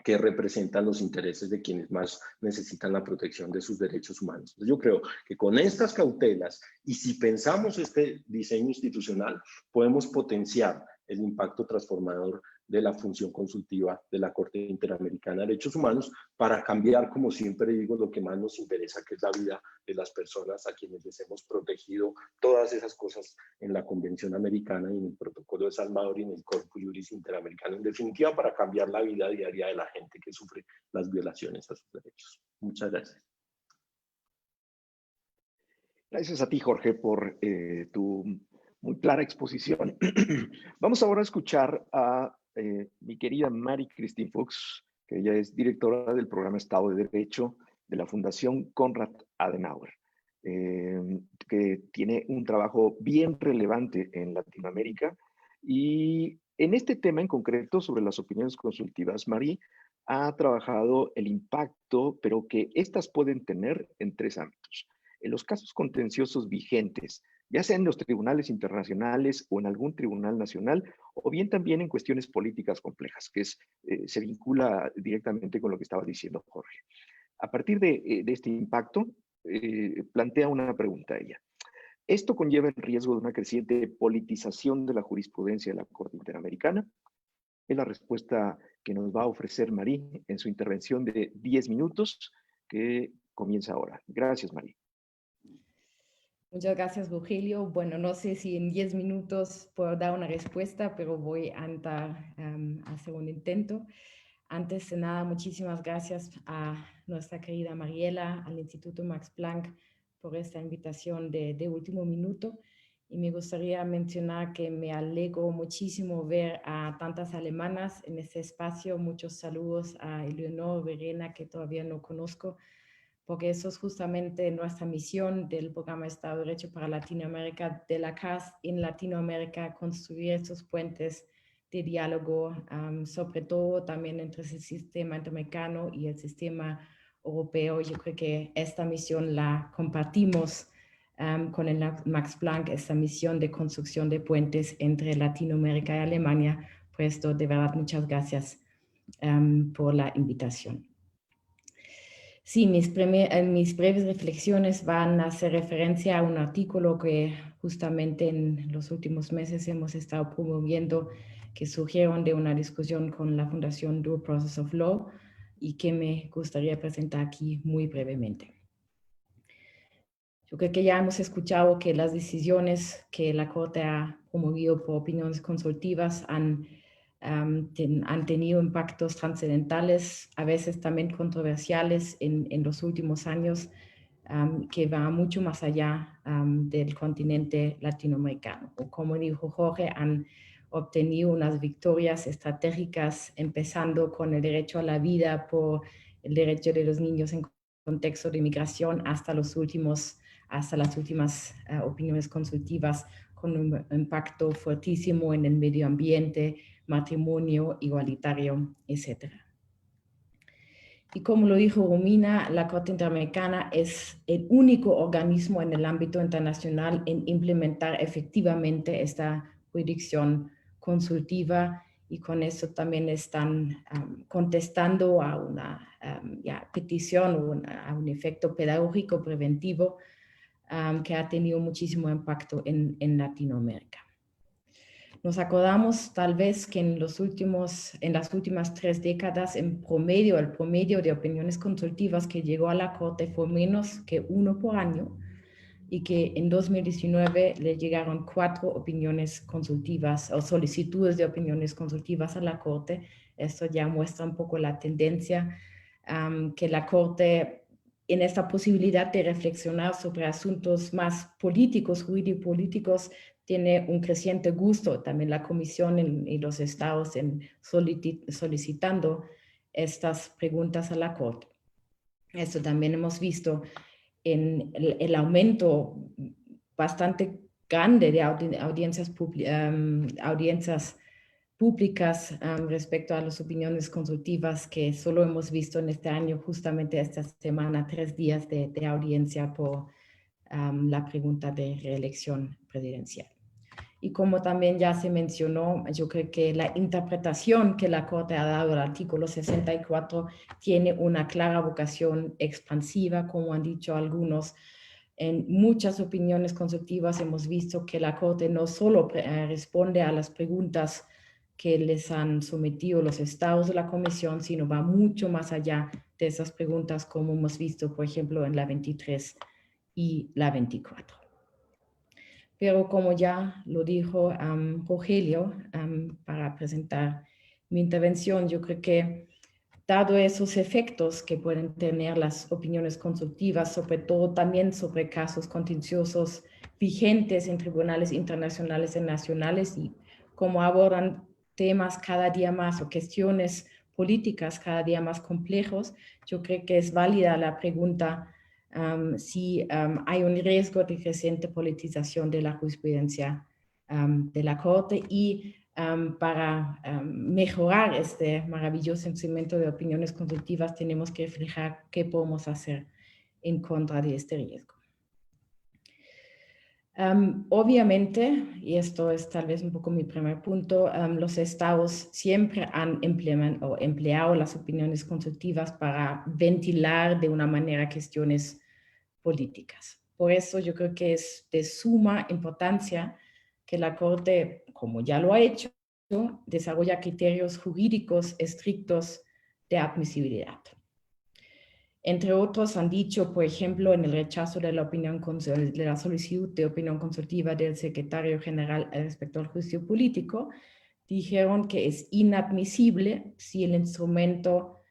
que representan los intereses de quienes más necesitan la protección de sus derechos humanos. Entonces, yo creo que con estas cautelas y si pensamos este diseño institucional, podemos potenciar el impacto transformador de la función consultiva de la Corte Interamericana de Derechos Humanos para cambiar, como siempre digo, lo que más nos interesa, que es la vida de las personas a quienes les hemos protegido todas esas cosas en la Convención Americana y en el Protocolo de Salvador y en el Corpus Juris Interamericano. En definitiva, para cambiar la vida diaria de la gente que sufre las violaciones a sus derechos. Muchas gracias. Gracias a ti, Jorge, por tu muy clara exposición. Vamos ahora a escuchar a mi querida Mary Christine Fuchs, que ella es directora del programa Estado de Derecho de la Fundación Konrad Adenauer, que tiene un trabajo bien relevante en Latinoamérica. Y en este tema en concreto, sobre las opiniones consultivas, Mary ha trabajado el impacto, pero que éstas pueden tener en tres ámbitos. En los casos contenciosos vigentes, ya sea en los tribunales internacionales o en algún tribunal nacional, o bien también en cuestiones políticas complejas, que se vincula directamente con lo que estaba diciendo Jorge. A partir de este impacto, plantea una pregunta a ella. ¿Esto conlleva el riesgo de una creciente politización de la jurisprudencia de la Corte Interamericana? Es la respuesta que nos va a ofrecer Mary en su intervención de 10 minutos, que comienza ahora. Gracias, Mary. Muchas gracias, Rogelio. Bueno, no sé si en 10 minutos puedo dar una respuesta, pero voy a hacer un intento. Antes de nada, muchísimas gracias a nuestra querida Mariela, al Instituto Max Planck, por esta invitación de último minuto. Y me gustaría mencionar que me alegro muchísimo ver a tantas alemanas en este espacio. Muchos saludos a Eleonor, Verena, que todavía no conozco, porque eso es justamente nuestra misión del programa Estado de Derecho para Latinoamérica, de la CAS en Latinoamérica, construir estos puentes de diálogo, sobre todo también entre el sistema interamericano y el sistema europeo. Yo creo que esta misión la compartimos con el Max Planck, esta misión de construcción de puentes entre Latinoamérica y Alemania. Por esto, de verdad, muchas gracias por la invitación. Sí, mis breves reflexiones van a hacer referencia a un artículo que justamente en los últimos meses hemos estado promoviendo, que surgieron de una discusión con la Fundación Due Process of Law y que me gustaría presentar aquí muy brevemente. Yo creo que ya hemos escuchado que las decisiones que la Corte ha promovido por opiniones consultivas han tenido impactos trascendentales, a veces también controversiales en los últimos años, que va mucho más allá del continente latinoamericano. O como dijo Jorge, han obtenido unas victorias estratégicas, empezando con el derecho a la vida, por el derecho de los niños en contexto de inmigración, hasta las últimas opiniones consultivas con un impacto fuertísimo en el medio ambiente, matrimonio igualitario, etc. Y como lo dijo Romina, la Corte Interamericana es el único organismo en el ámbito internacional en implementar efectivamente esta jurisdicción consultiva, y con eso también están contestando a una petición o a un efecto pedagógico preventivo que ha tenido muchísimo impacto en Latinoamérica. Nos acordamos tal vez que en las últimas 3 décadas, el promedio de opiniones consultivas que llegó a la Corte fue menos que 1 por año, y que en 2019 le llegaron 4 opiniones consultivas o solicitudes de opiniones consultivas a la Corte. Esto ya muestra un poco la tendencia que la Corte, en esta posibilidad de reflexionar sobre asuntos más políticos, jurídico-políticos, tiene un creciente gusto. También la Comisión y los estados en solicitando estas preguntas a la Corte. Esto también hemos visto en el aumento bastante grande de audiencias públicas respecto a las opiniones consultivas, que solo hemos visto en este año, justamente esta semana, 3 días de audiencia por la pregunta de reelección presidencial. Y como también ya se mencionó, yo creo que la interpretación que la Corte ha dado al artículo 64 tiene una clara vocación expansiva, como han dicho algunos. En muchas opiniones consultivas hemos visto que la Corte no solo responde a las preguntas que les han sometido los estados de la Comisión, sino va mucho más allá de esas preguntas, como hemos visto, por ejemplo, en la 23 y la 24. Pero como ya lo dijo Rogelio, para presentar mi intervención, yo creo que dado esos efectos que pueden tener las opiniones consultivas, sobre todo también sobre casos contenciosos vigentes en tribunales internacionales y nacionales, y cómo abordan temas cada día más o cuestiones políticas cada día más complejos, yo creo que es válida la pregunta si hay un riesgo de creciente politización de la jurisprudencia de la Corte, y para mejorar este maravilloso instrumento de opiniones consultivas tenemos que reflejar qué podemos hacer en contra de este riesgo. Obviamente, y esto es tal vez un poco mi primer punto, los estados siempre han empleado las opiniones consultivas para ventilar de una manera cuestiones políticas. Por eso yo creo que es de suma importancia que la Corte, como ya lo ha hecho, desarrolla criterios jurídicos estrictos de admisibilidad. Entre otros, han dicho, por ejemplo, en el rechazo de la solicitud de opinión consultiva del secretario general respecto al juicio político, dijeron que es inadmisible si el instrumento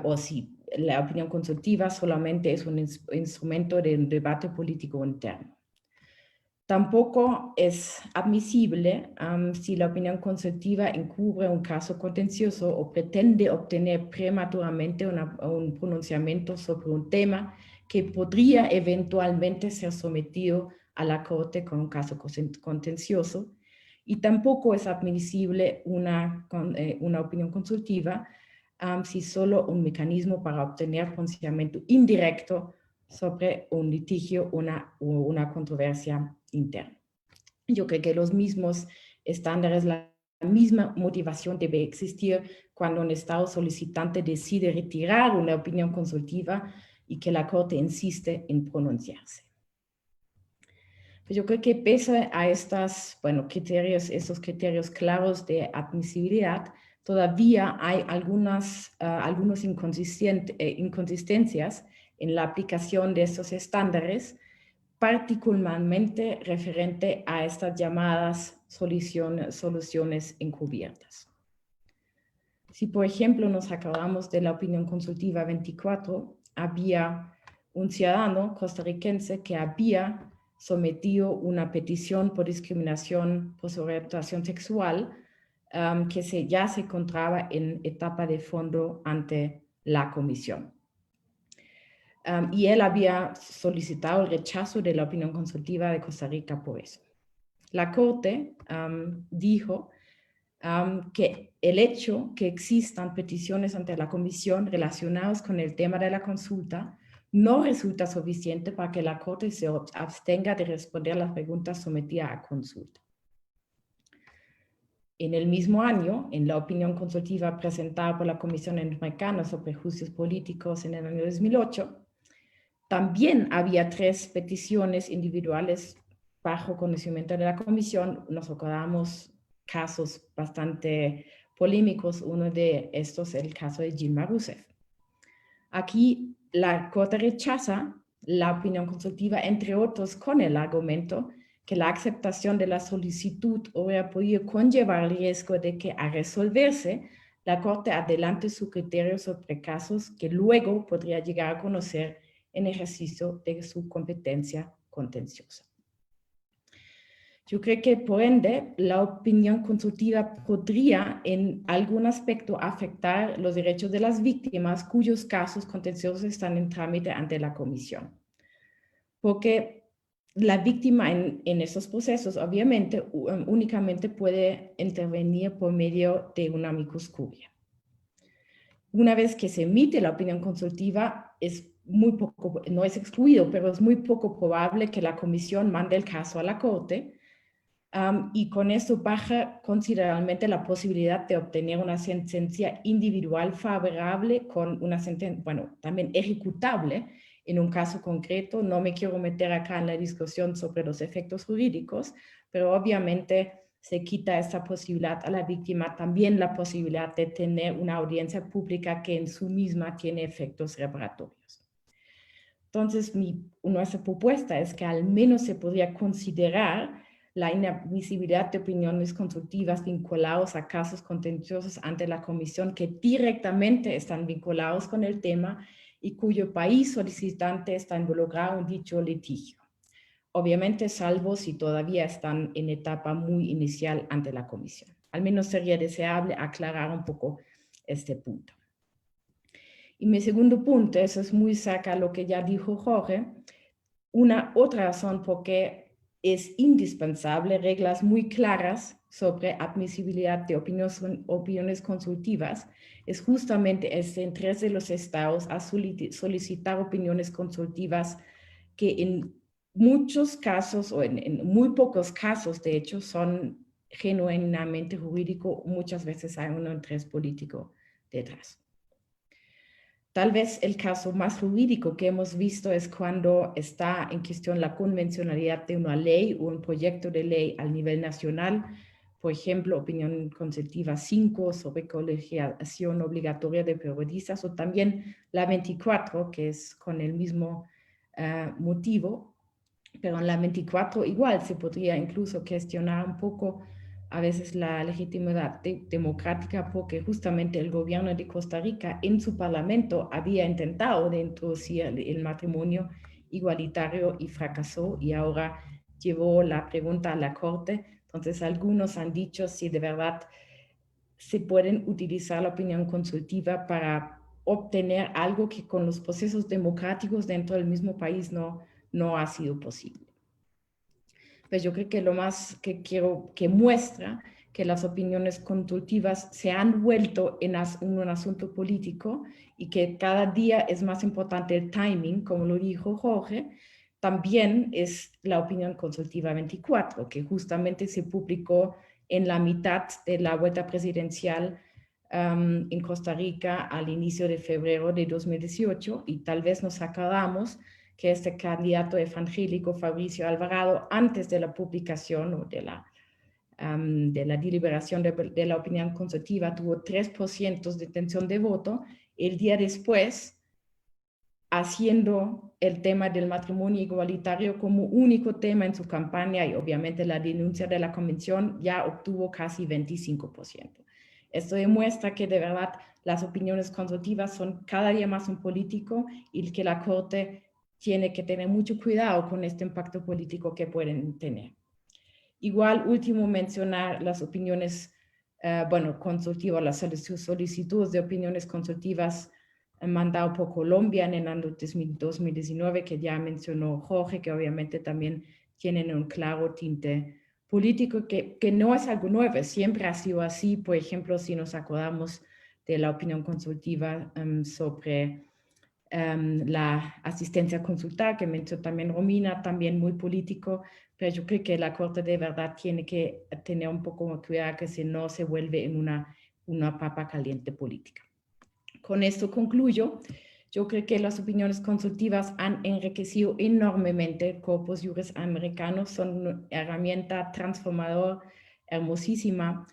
o si la opinión consultiva solamente es un instrumento del debate político interno. Tampoco es admisible si la opinión consultiva encubre un caso contencioso o pretende obtener prematuramente un pronunciamiento sobre un tema que podría eventualmente ser sometido a la Corte con un caso contencioso. Y tampoco es admisible una opinión consultiva si solo un mecanismo para obtener pronunciamiento indirecto sobre un litigio o una controversia interna. Yo creo que los mismos estándares, la misma motivación debe existir cuando un estado solicitante decide retirar una opinión consultiva y que la Corte insiste en pronunciarse. Pues yo creo que pese a estos criterios claros de admisibilidad, todavía hay algunas inconsistencias en la aplicación de estos estándares, particularmente referente a estas llamadas soluciones encubiertas. Si, por ejemplo, nos acordamos de la opinión consultiva 24, había un ciudadano costarricense que había sometido una petición por discriminación por su orientación sexual que ya se encontraba en etapa de fondo ante la comisión. Y él había solicitado el rechazo de la opinión consultiva de Costa Rica por eso. La Corte dijo que el hecho que existan peticiones ante la Comisión relacionadas con el tema de la consulta no resulta suficiente para que la Corte se abstenga de responder las preguntas sometidas a consulta. En el mismo año, en la opinión consultiva presentada por la Comisión Interamericana sobre Juicios Políticos en el año 2008, también había 3 peticiones individuales bajo conocimiento de la Comisión. Nos acordamos casos bastante polémicos. Uno de estos es el caso de Dilma Rousseff. Aquí la Corte rechaza la opinión consultiva, entre otros, con el argumento que la aceptación de la solicitud hubiera podido conllevar el riesgo de que al resolverse, la Corte adelante su criterio sobre casos que luego podría llegar a conocer en ejercicio de su competencia contenciosa. Yo creo que, por ende, la opinión consultiva podría en algún aspecto afectar los derechos de las víctimas cuyos casos contenciosos están en trámite ante la Comisión. Porque la víctima en estos procesos, obviamente, únicamente puede intervenir por medio de una amicus curia. Una vez que se emite la opinión consultiva, no es excluido, pero es muy poco probable que la Comisión mande el caso a la Corte, y con esto baja considerablemente la posibilidad de obtener una sentencia individual favorable con una sentencia, bueno, también ejecutable en un caso concreto. No me quiero meter acá en la discusión sobre los efectos jurídicos, pero obviamente se quita esta posibilidad a la víctima, también la posibilidad de tener una audiencia pública que en sí misma tiene efectos reparatorios. Entonces, nuestra propuesta es que al menos se podría considerar la inadmisibilidad de opiniones consultivas vinculadas a casos contenciosos ante la Comisión que directamente están vinculados con el tema y cuyo país solicitante está involucrado en dicho litigio. Obviamente, salvo si todavía están en etapa muy inicial ante la Comisión. Al menos sería deseable aclarar un poco este punto. Y mi segundo punto, eso es muy cerca a lo que ya dijo Jorge, otra razón por qué es indispensable reglas muy claras sobre admisibilidad de opiniones consultivas es justamente este interés de los estados a solicitar opiniones consultivas que en muchos casos o en muy pocos casos de hecho son genuinamente jurídico, muchas veces hay un interés político detrás. Tal vez el caso más jurídico que hemos visto es cuando está en cuestión la convencionalidad de una ley o un proyecto de ley al nivel nacional. Por ejemplo, opinión consultiva 5 sobre colegiación obligatoria de periodistas, o también la 24, que es con el mismo motivo. Pero en la 24 igual se podría incluso cuestionar un poco a veces la legitimidad democrática, porque justamente el gobierno de Costa Rica en su parlamento había intentado de introducir el matrimonio igualitario y fracasó, y ahora llevó la pregunta a la Corte. Entonces algunos han dicho si de verdad se pueden utilizar la opinión consultiva para obtener algo que con los procesos democráticos dentro del mismo país no ha sido posible. Pues yo creo que lo más que muestra que las opiniones consultivas se han vuelto en un asunto político y que cada día es más importante el timing, como lo dijo Jorge, también es la opinión consultiva 24, que justamente se publicó en la mitad de la vuelta presidencial en Costa Rica al inicio de febrero de 2018, y tal vez nos acordamos que este candidato evangélico Fabricio Alvarado, antes de la publicación o de la deliberación de la opinión consultiva, tuvo 3% de intención de voto. El día después, haciendo el tema del matrimonio igualitario como único tema en su campaña y obviamente la denuncia de la convención, ya obtuvo casi 25%. Esto demuestra que de verdad las opiniones consultivas son cada día más un político y que la Corte tiene que tener mucho cuidado con este impacto político que pueden tener. Igual, último, mencionar las opiniones, consultivas, las solicitudes de opiniones consultivas mandado por Colombia en el año 2019, que ya mencionó Jorge, que obviamente también tienen un claro tinte político que no es algo nuevo, siempre ha sido así. Por ejemplo, si nos acordamos de la opinión consultiva sobre la asistencia consultar, que mencionó también Romina, también muy político, pero yo creo que la Corte de verdad tiene que tener un poco de cuidado que si no se vuelve en una papa caliente política. Con esto concluyo. Yo creo que las opiniones consultivas han enriquecido enormemente el corpus juris americano, son una herramienta transformadora hermosísima.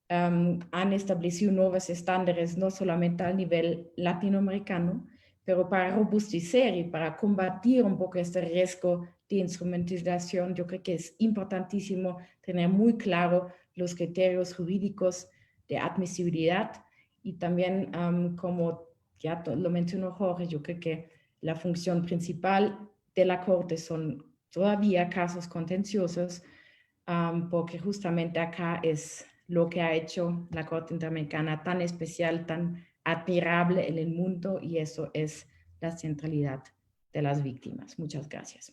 Han establecido nuevos estándares, no solamente a nivel latinoamericano, pero para robustecer y para combatir un poco este riesgo de instrumentalización, yo creo que es importantísimo tener muy claro los criterios jurídicos de admisibilidad y también como ya lo mencionó Jorge, yo creo que la función principal de la Corte son todavía casos contenciosos, porque justamente acá es lo que ha hecho la Corte Interamericana tan especial, tan admirable en el mundo, y eso es la centralidad de las víctimas. Muchas gracias.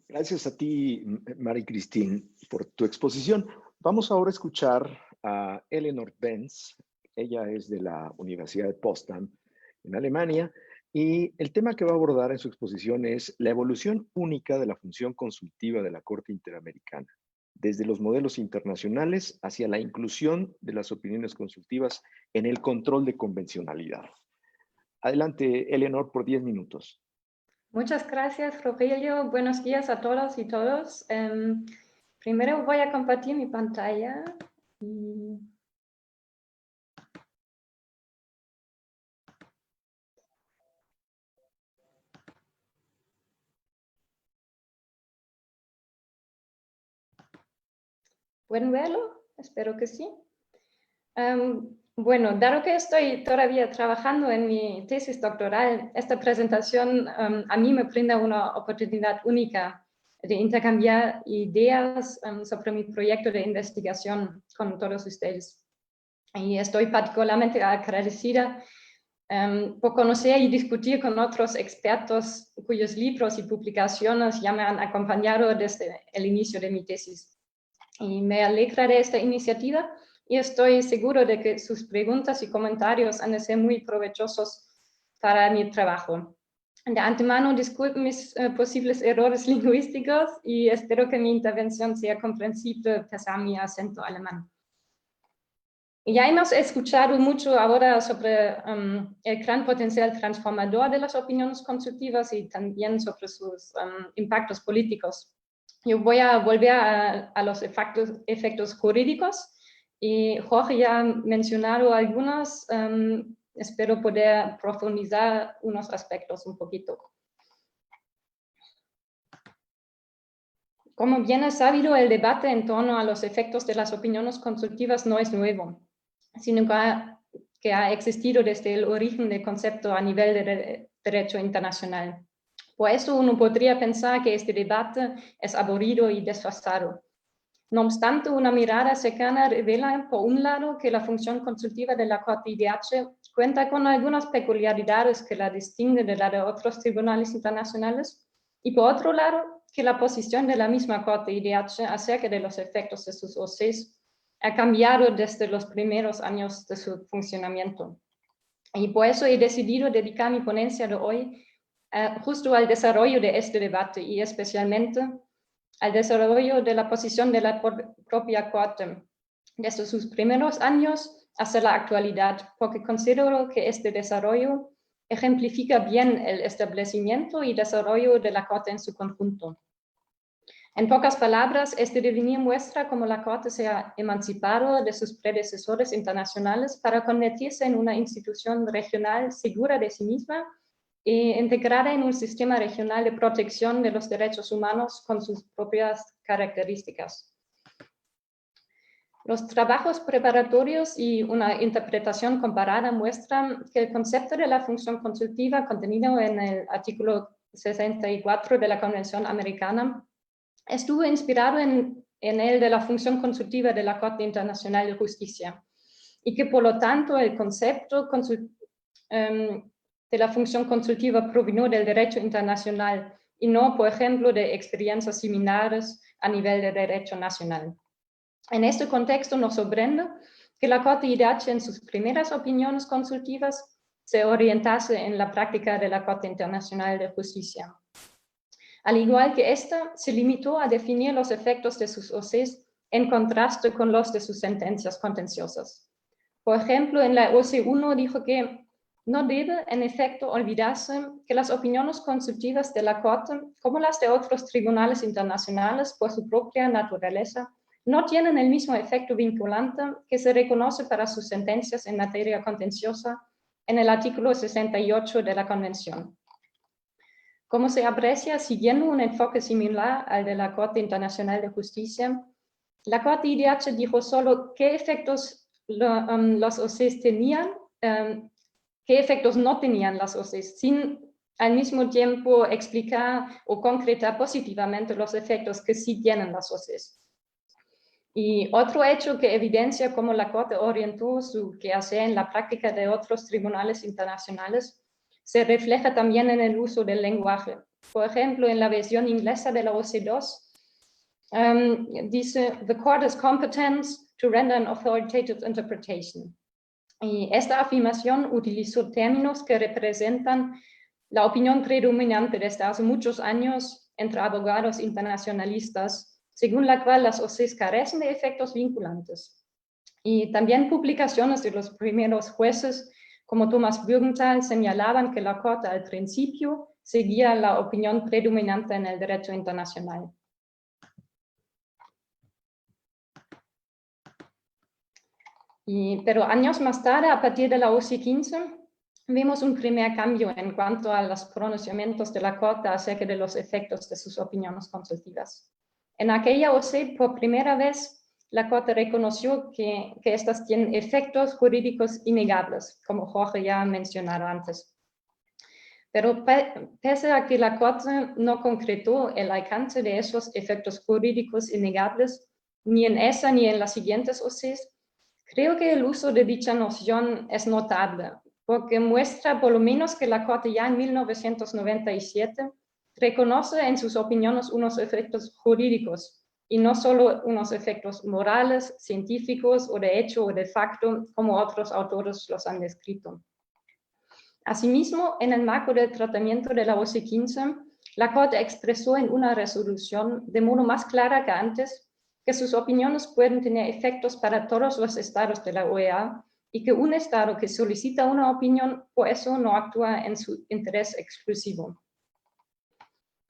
Gracias a ti, Mari Cristín, por tu exposición. Vamos ahora a escuchar a Eleanor Benz. Ella es de la Universidad de Potsdam, en Alemania, y el tema que va a abordar en su exposición es la evolución única de la función consultiva de la Corte Interamericana, desde los modelos internacionales hacia la inclusión de las opiniones consultivas en el control de convencionalidad. Adelante, Eleanor, por 10 minutos. Muchas gracias, Rogelio. Buenos días a todas y todos. Primero voy a compartir mi pantalla. ¿Pueden verlo? Espero que sí. Bueno, dado que estoy todavía trabajando en mi tesis doctoral, esta presentación a mí me brinda una oportunidad única de intercambiar ideas sobre mi proyecto de investigación con todos ustedes. Y estoy particularmente agradecida por conocer y discutir con otros expertos cuyos libros y publicaciones ya me han acompañado desde el inicio de mi tesis. Y me alegra de esta iniciativa y estoy seguro de que sus preguntas y comentarios han de ser muy provechosos para mi trabajo. De antemano disculpen mis posibles errores lingüísticos y espero que mi intervención sea comprensible pese a mi acento alemán. Ya hemos escuchado mucho ahora sobre el gran potencial transformador de las opiniones consultivas y también sobre sus impactos políticos. Yo voy a volver a los efectos jurídicos y Jorge ya ha mencionado algunos. Espero poder profundizar unos aspectos un poquito. Como bien es sabido, el debate en torno a los efectos de las opiniones consultivas no es nuevo, sino que ha existido desde el origen del concepto a nivel de derecho internacional. Por eso uno podría pensar que este debate es aburrido y desfasado. No obstante, una mirada cercana revela, por un lado, que la función consultiva de la Corte IDH cuenta con algunas peculiaridades que la distinguen de la de otros tribunales internacionales, y por otro lado, que la posición de la misma Corte IDH acerca de los efectos de sus OCs ha cambiado desde los primeros años de su funcionamiento. Y por eso he decidido dedicar mi ponencia de hoy justo al desarrollo de este debate y especialmente al desarrollo de la posición de la propia Corte, desde sus primeros años hasta la actualidad, porque considero que este desarrollo ejemplifica bien el establecimiento y desarrollo de la Corte en su conjunto. En pocas palabras, este devenir muestra cómo la Corte se ha emancipado de sus predecesores internacionales para convertirse en una institución regional segura de sí misma e integrada en un sistema regional de protección de los derechos humanos con sus propias características. Los trabajos preparatorios y una interpretación comparada muestran que el concepto de la función consultiva contenido en el artículo 64 de la Convención Americana estuvo inspirado en el de la función consultiva de la Corte Internacional de Justicia y que por lo tanto el concepto de la función consultiva provino del derecho internacional y no, por ejemplo, de experiencias similares a nivel de derecho nacional. En este contexto nos sorprende que la Corte IDH en sus primeras opiniones consultivas se orientase en la práctica de la Corte Internacional de Justicia. Al igual que esta, se limitó a definir los efectos de sus OCs en contraste con los de sus sentencias contenciosas. Por ejemplo, en la OC 1 dijo que no debe, en efecto, olvidarse que las opiniones consultivas de la Corte, como las de otros tribunales internacionales por su propia naturaleza, no tienen el mismo efecto vinculante que se reconoce para sus sentencias en materia contenciosa en el artículo 68 de la Convención. Como se aprecia, siguiendo un enfoque similar al de la Corte Internacional de Justicia, la Corte IDH dijo solo qué efectos los OCs tenían, qué efectos no tenían las OCs, sin al mismo tiempo explicar o concretar positivamente los efectos que sí tienen las OCs. Y otro hecho que evidencia cómo la Corte orientó su quehacer en la práctica de otros tribunales internacionales se refleja también en el uso del lenguaje. Por ejemplo, en la versión inglesa de la OC2, dice, "The court is competent to render an authoritative interpretation". Y esta afirmación utilizó términos que representan la opinión predominante desde hace muchos años entre abogados internacionalistas, según la cual las OCs carecen de efectos vinculantes. Y también publicaciones de los primeros jueces, como Thomas Bürgenthal, señalaban que la Corte al principio seguía la opinión predominante en el derecho internacional. Pero años más tarde, a partir de la OC 15, vimos un primer cambio en cuanto a los pronunciamientos de la Corte acerca de los efectos de sus opiniones consultivas. En aquella OC, por primera vez, la Corte reconoció que estas tienen efectos jurídicos innegables, como Jorge ya ha mencionado antes. Pero pese a que la Corte no concretó el alcance de esos efectos jurídicos innegables, ni en esa ni en las siguientes OCs, creo que el uso de dicha noción es notable, porque muestra por lo menos que la Corte ya en 1997 reconoce en sus opiniones unos efectos jurídicos y no solo unos efectos morales, científicos o de hecho o de facto, como otros autores los han descrito. Asimismo, en el marco del tratamiento de la OC 15, la Corte expresó en una resolución de modo más clara que antes que sus opiniones pueden tener efectos para todos los estados de la OEA y que un estado que solicita una opinión por eso no actúa en su interés exclusivo.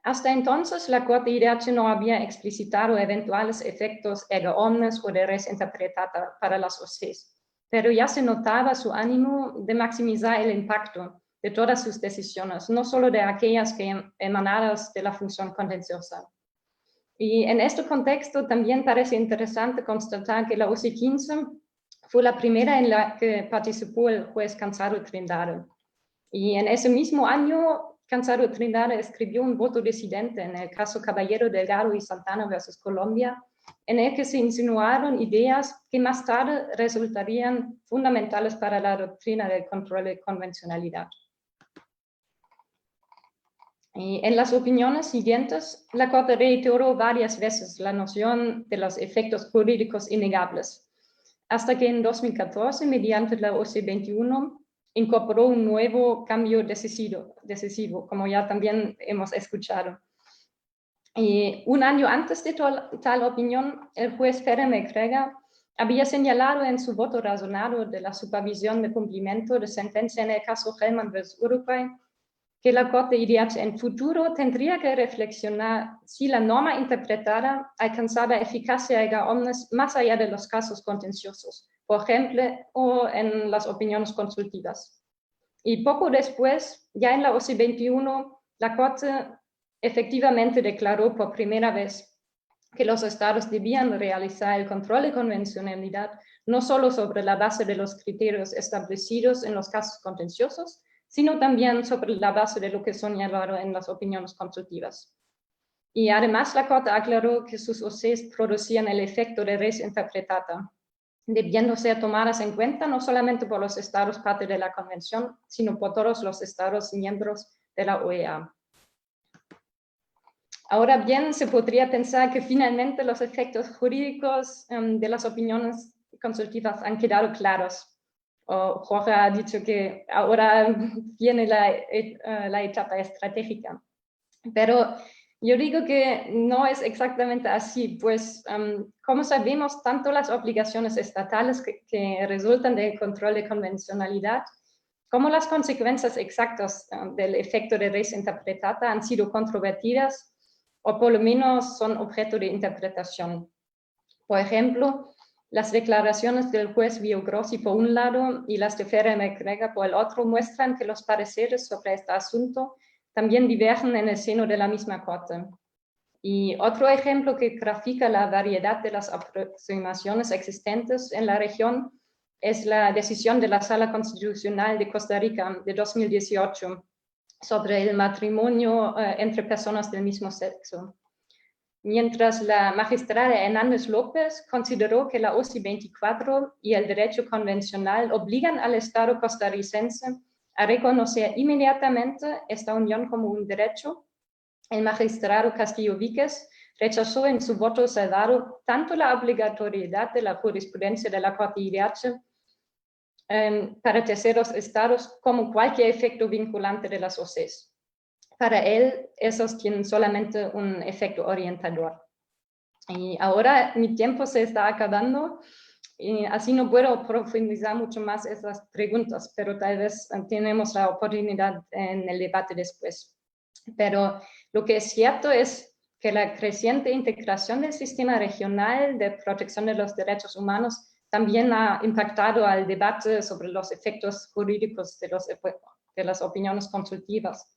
Hasta entonces, la Corte IDH no había explicitado eventuales efectos erga omnes o de res interpretata para las OCs, pero ya se notaba su ánimo de maximizar el impacto de todas sus decisiones, no solo de aquellas que emanadas de la función contenciosa. Y en este contexto también parece interesante constatar que la OC 15 fue la primera en la que participó el juez Canzaro Trindade. Y en ese mismo año, Canzaro Trindade escribió un voto disidente en el caso Caballero Delgado y Santana versus Colombia, en el que se insinuaron ideas que más tarde resultarían fundamentales para la doctrina del control de convencionalidad. Y en las opiniones siguientes, la Corte reiteró varias veces la noción de los efectos jurídicos innegables, hasta que en 2014, mediante la OC 21, incorporó un nuevo cambio decisivo, como ya también hemos escuchado. Y un año antes de tal opinión, el juez Ferre McGregor había señalado en su voto razonado de la supervisión de cumplimiento de sentencia en el caso Hellman vs. Uruguay, que la Corte IDH en futuro tendría que reflexionar si la norma interpretada alcanzaba eficacia erga omnes más allá de los casos contenciosos, por ejemplo, o en las opiniones consultivas. Y poco después, ya en la OC 21, la Corte efectivamente declaró por primera vez que los estados debían realizar el control de convencionalidad no solo sobre la base de los criterios establecidos en los casos contenciosos, sino también sobre la base de lo que son señalado en las opiniones consultivas. Y además la Corte aclaró que sus OCs producían el efecto de res interpretata, debiendo ser tomadas en cuenta no solamente por los estados parte de la Convención, sino por todos los estados miembros de la OEA. Ahora bien, se podría pensar que finalmente los efectos jurídicos de las opiniones consultivas han quedado claros. Jorge ha dicho que ahora viene la etapa estratégica. Pero yo digo que no es exactamente así, pues como sabemos, tanto las obligaciones estatales que resultan del control de convencionalidad, como las consecuencias exactas del efecto de res interpretada han sido controvertidas, o por lo menos son objeto de interpretación. Por ejemplo, las declaraciones del juez Biogrossi por un lado y las de Ferrer McGregor por el otro muestran que los pareceres sobre este asunto también divergen en el seno de la misma Corte. Y otro ejemplo que grafica la variedad de las aproximaciones existentes en la región es la decisión de la Sala Constitucional de Costa Rica de 2018 sobre el matrimonio entre personas del mismo sexo. Mientras la magistrada Hernández López consideró que la OSI 24 y el derecho convencional obligan al Estado costarricense a reconocer inmediatamente esta unión como un derecho, el magistrado Castillo Víquez rechazó en su voto cerrado tanto la obligatoriedad de la jurisprudencia de la Corte IDH para terceros estados como cualquier efecto vinculante de las OCEs. Para él, esos tienen solamente un efecto orientador. Y ahora mi tiempo se está acabando y así no puedo profundizar mucho más esas preguntas, pero tal vez tenemos la oportunidad en el debate después. Pero lo que es cierto es que la creciente integración del sistema regional de protección de los derechos humanos también ha impactado al debate sobre los efectos jurídicos de las opiniones consultivas.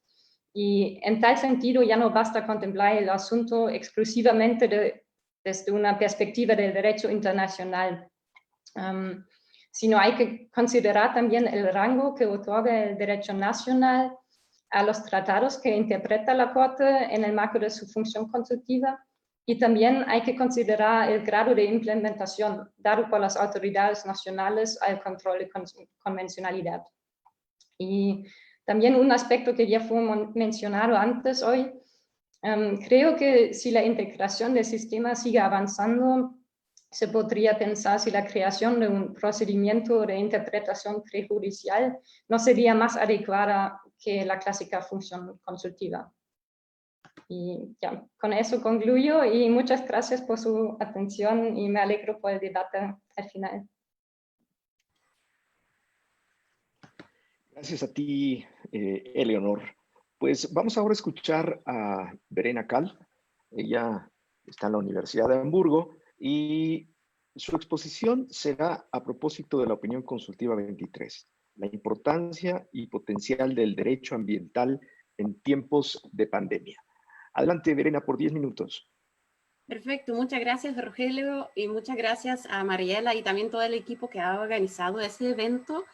Y en tal sentido ya no basta contemplar el asunto exclusivamente desde una perspectiva del derecho internacional, sino hay que considerar también el rango que otorga el derecho nacional a los tratados que interpreta la Corte en el marco de su función consultiva, y también hay que considerar el grado de implementación dado por las autoridades nacionales al control de convencionalidad. Y también un aspecto que ya fue mencionado antes hoy, creo que si la integración del sistema sigue avanzando, se podría pensar si la creación de un procedimiento de interpretación prejudicial no sería más adecuada que la clásica función consultiva. Y ya, con eso concluyo y muchas gracias por su atención y me alegro por el debate al final. Gracias a ti, Eleonor. Pues vamos ahora a escuchar a Verena Kahl. Ella está en la Universidad de Hamburgo y su exposición será a propósito de la opinión consultiva 23, la importancia y potencial del derecho ambiental en tiempos de pandemia. Adelante, Verena, por 10 minutos. Perfecto, muchas gracias, Rogelio, y muchas gracias a Mariela y también todo el equipo que ha organizado este evento.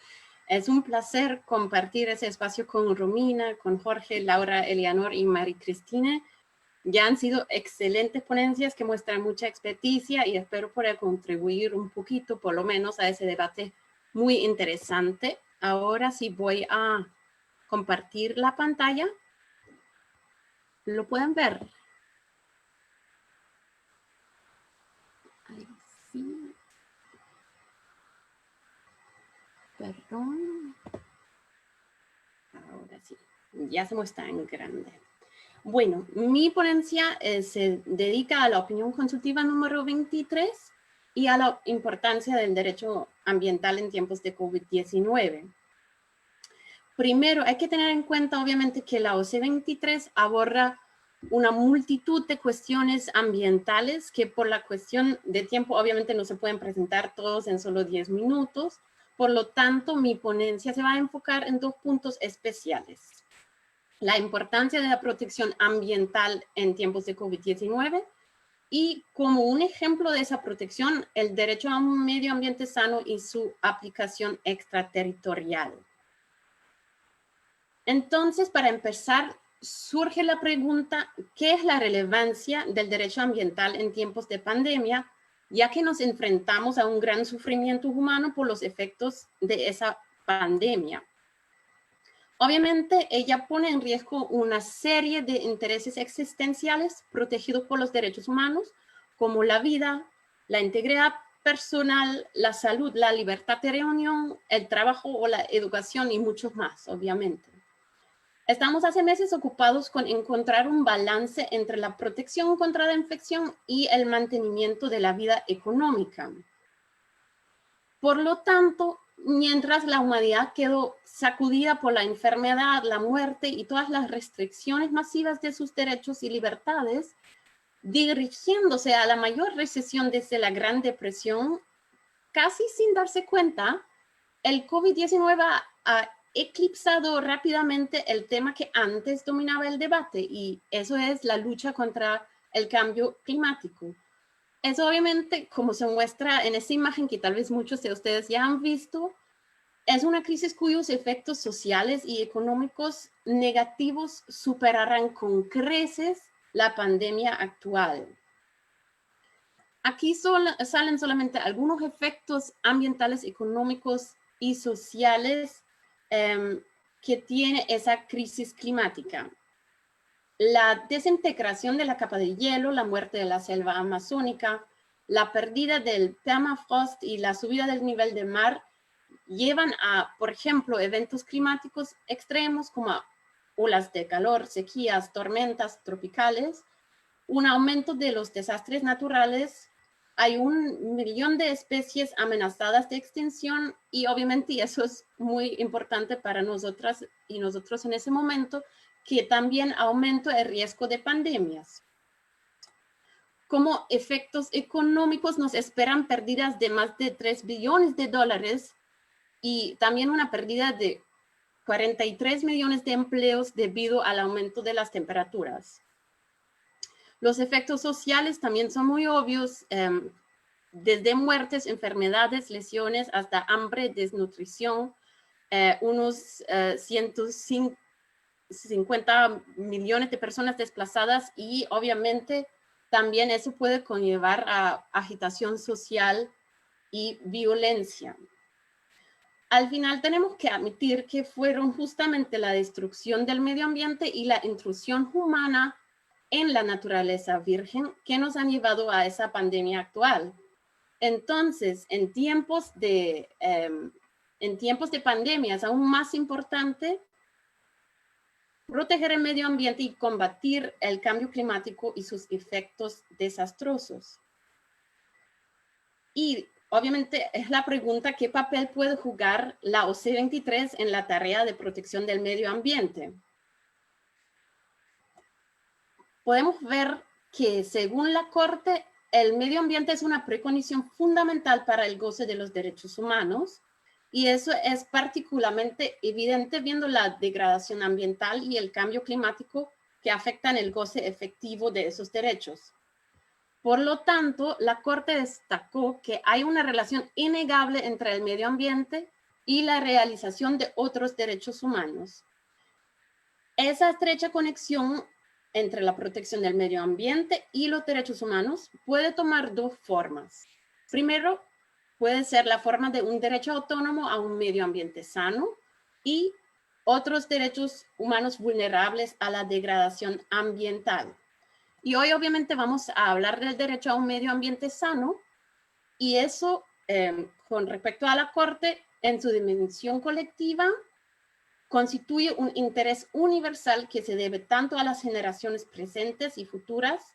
Es un placer compartir ese espacio con Romina, con Jorge, Laura, Eleanor y Mari Cristina. Ya han sido excelentes ponencias que muestran mucha experticia y espero poder contribuir un poquito, por lo menos, a ese debate muy interesante. Ahora sí voy a compartir la pantalla. ¿Lo pueden ver? Ahí sí. Perdón. Ahora sí. Ya se muestra en grande. Bueno, mi ponencia se dedica a la opinión consultiva número 23 y a la importancia del derecho ambiental en tiempos de COVID-19. Primero, hay que tener en cuenta, obviamente, que la OC 23 aborda una multitud de cuestiones ambientales que por la cuestión de tiempo, obviamente, no se pueden presentar todos en solo 10 minutos. Por lo tanto, mi ponencia se va a enfocar en dos puntos especiales. La importancia de la protección ambiental en tiempos de COVID-19 y como un ejemplo de esa protección, el derecho a un medio ambiente sano y su aplicación extraterritorial. Entonces, para empezar, surge la pregunta, ¿qué es la relevancia del derecho ambiental en tiempos de pandemia? Ya que nos enfrentamos a un gran sufrimiento humano por los efectos de esa pandemia. Obviamente, ella pone en riesgo una serie de intereses existenciales protegidos por los derechos humanos, como la vida, la integridad personal, la salud, la libertad de reunión, el trabajo o la educación y muchos más, obviamente. Estamos hace meses ocupados con encontrar un balance entre la protección contra la infección y el mantenimiento de la vida económica. Por lo tanto, mientras la humanidad quedó sacudida por la enfermedad, la muerte y todas las restricciones masivas de sus derechos y libertades, dirigiéndose a la mayor recesión desde la Gran Depresión, casi sin darse cuenta, el COVID-19 ha eclipsado rápidamente el tema que antes dominaba el debate, y eso es la lucha contra el cambio climático. Eso obviamente, como se muestra en esta imagen que tal vez muchos de ustedes ya han visto, es una crisis cuyos efectos sociales y económicos negativos superarán con creces la pandemia actual. Aquí salen solamente algunos efectos ambientales, económicos y sociales que tiene esa crisis climática. La desintegración de la capa de hielo, la muerte de la selva amazónica, la pérdida del permafrost y la subida del nivel del mar llevan a, por ejemplo, eventos climáticos extremos como olas de calor, sequías, tormentas tropicales, un aumento de los desastres naturales. Hay 1 millón de especies amenazadas de extinción y obviamente eso es muy importante para nosotras y nosotros en ese momento, que también aumenta el riesgo de pandemias. Como efectos económicos nos esperan pérdidas de más de 3 billones de dólares y también una pérdida de 43 millones de empleos debido al aumento de las temperaturas. Los efectos sociales también son muy obvios, desde muertes, enfermedades, lesiones, hasta hambre, desnutrición, unos 150 millones de personas desplazadas y obviamente también eso puede conllevar a agitación social y violencia. Al final tenemos que admitir que fueron justamente la destrucción del medio ambiente y la intrusión humana en la naturaleza virgen que nos han llevado a esa pandemia actual. Entonces, en tiempos de pandemia es aún más importante proteger el medio ambiente y combatir el cambio climático y sus efectos desastrosos. Y obviamente es la pregunta, ¿qué papel puede jugar la OC23 en la tarea de protección del medio ambiente? Podemos ver que según la Corte, el medio ambiente es una precondición fundamental para el goce de los derechos humanos y eso es particularmente evidente viendo la degradación ambiental y el cambio climático que afectan el goce efectivo de esos derechos. Por lo tanto, la Corte destacó que hay una relación innegable entre el medio ambiente y la realización de otros derechos humanos. Esa estrecha conexión entre la protección del medio ambiente y los derechos humanos puede tomar dos formas. Primero, puede ser la forma de un derecho autónomo a un medio ambiente sano y otros derechos humanos vulnerables a la degradación ambiental. Y hoy obviamente vamos a hablar del derecho a un medio ambiente sano y eso con respecto a la Corte en su dimensión colectiva constituye un interés universal que se debe tanto a las generaciones presentes y futuras